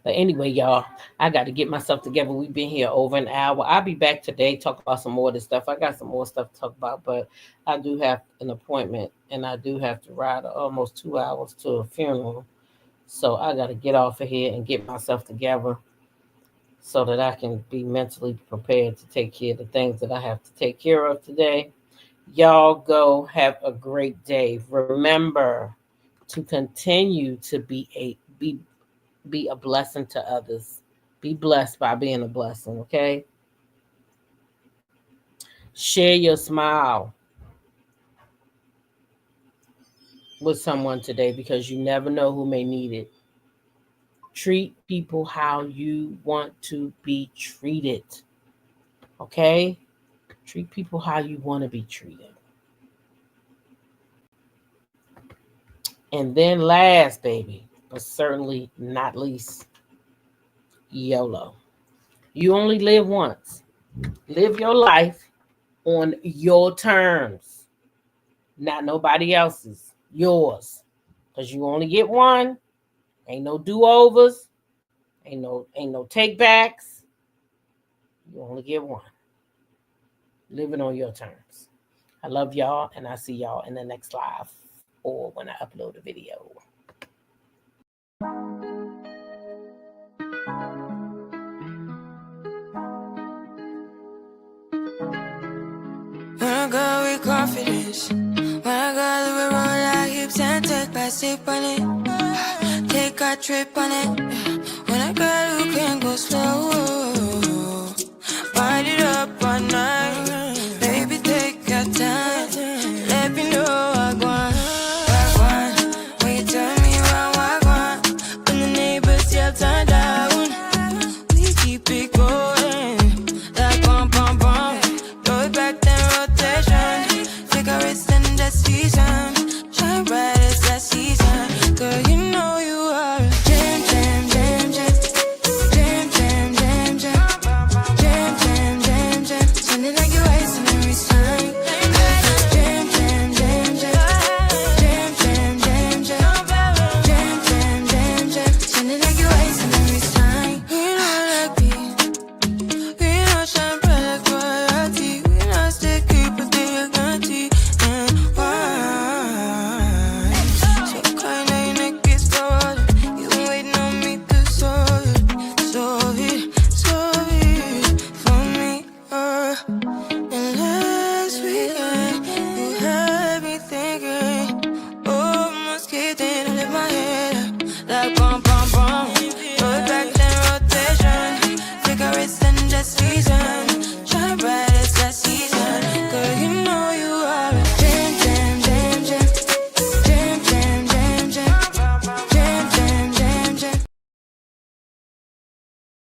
[SPEAKER 3] But anyway, y'all, I got to get myself together. We've been here over an hour. I'll be back today, talk about some more of this stuff. I got some more stuff to talk about, but I do have an appointment, and I do have to ride almost 2 hours to a funeral. So I got to get off of here and get myself together so that I can be mentally prepared to take care of the things that I have to take care of today. Y'all go have a great day. Remember to continue to be a blessing to others. Be blessed by being a blessing, okay? Share your smile with someone today because you never know who may need it. Treat people how you want to be treated, okay? Treat people how you want to be treated. And then last, baby, but certainly not least, YOLO. You only live once. Live your life on your terms, not nobody else's, yours. Because you only get one. Ain't no do-overs. Ain't no take-backs. You only get one. Live it on your terms. I love y'all, and I'll see y'all in the next live or when I upload a video.
[SPEAKER 19] When I go with confidence, when I go to roll our hips and take back sip on it, take a trip on it. When I go, you can go slow. Wind it up all night. Baby, take your time. Let me know I want. When you tell me what I want. When the neighbors yell turn down. We keep it going. Like bum bum bum. Throw it back then rotation. Cigarettes and that season. Shine bright as that season. Girl, you know you are a jam, jam, jam, jam. Jam, jam, jam, jam. Jam, jam, jam, jam. Shining like your ice in every sun.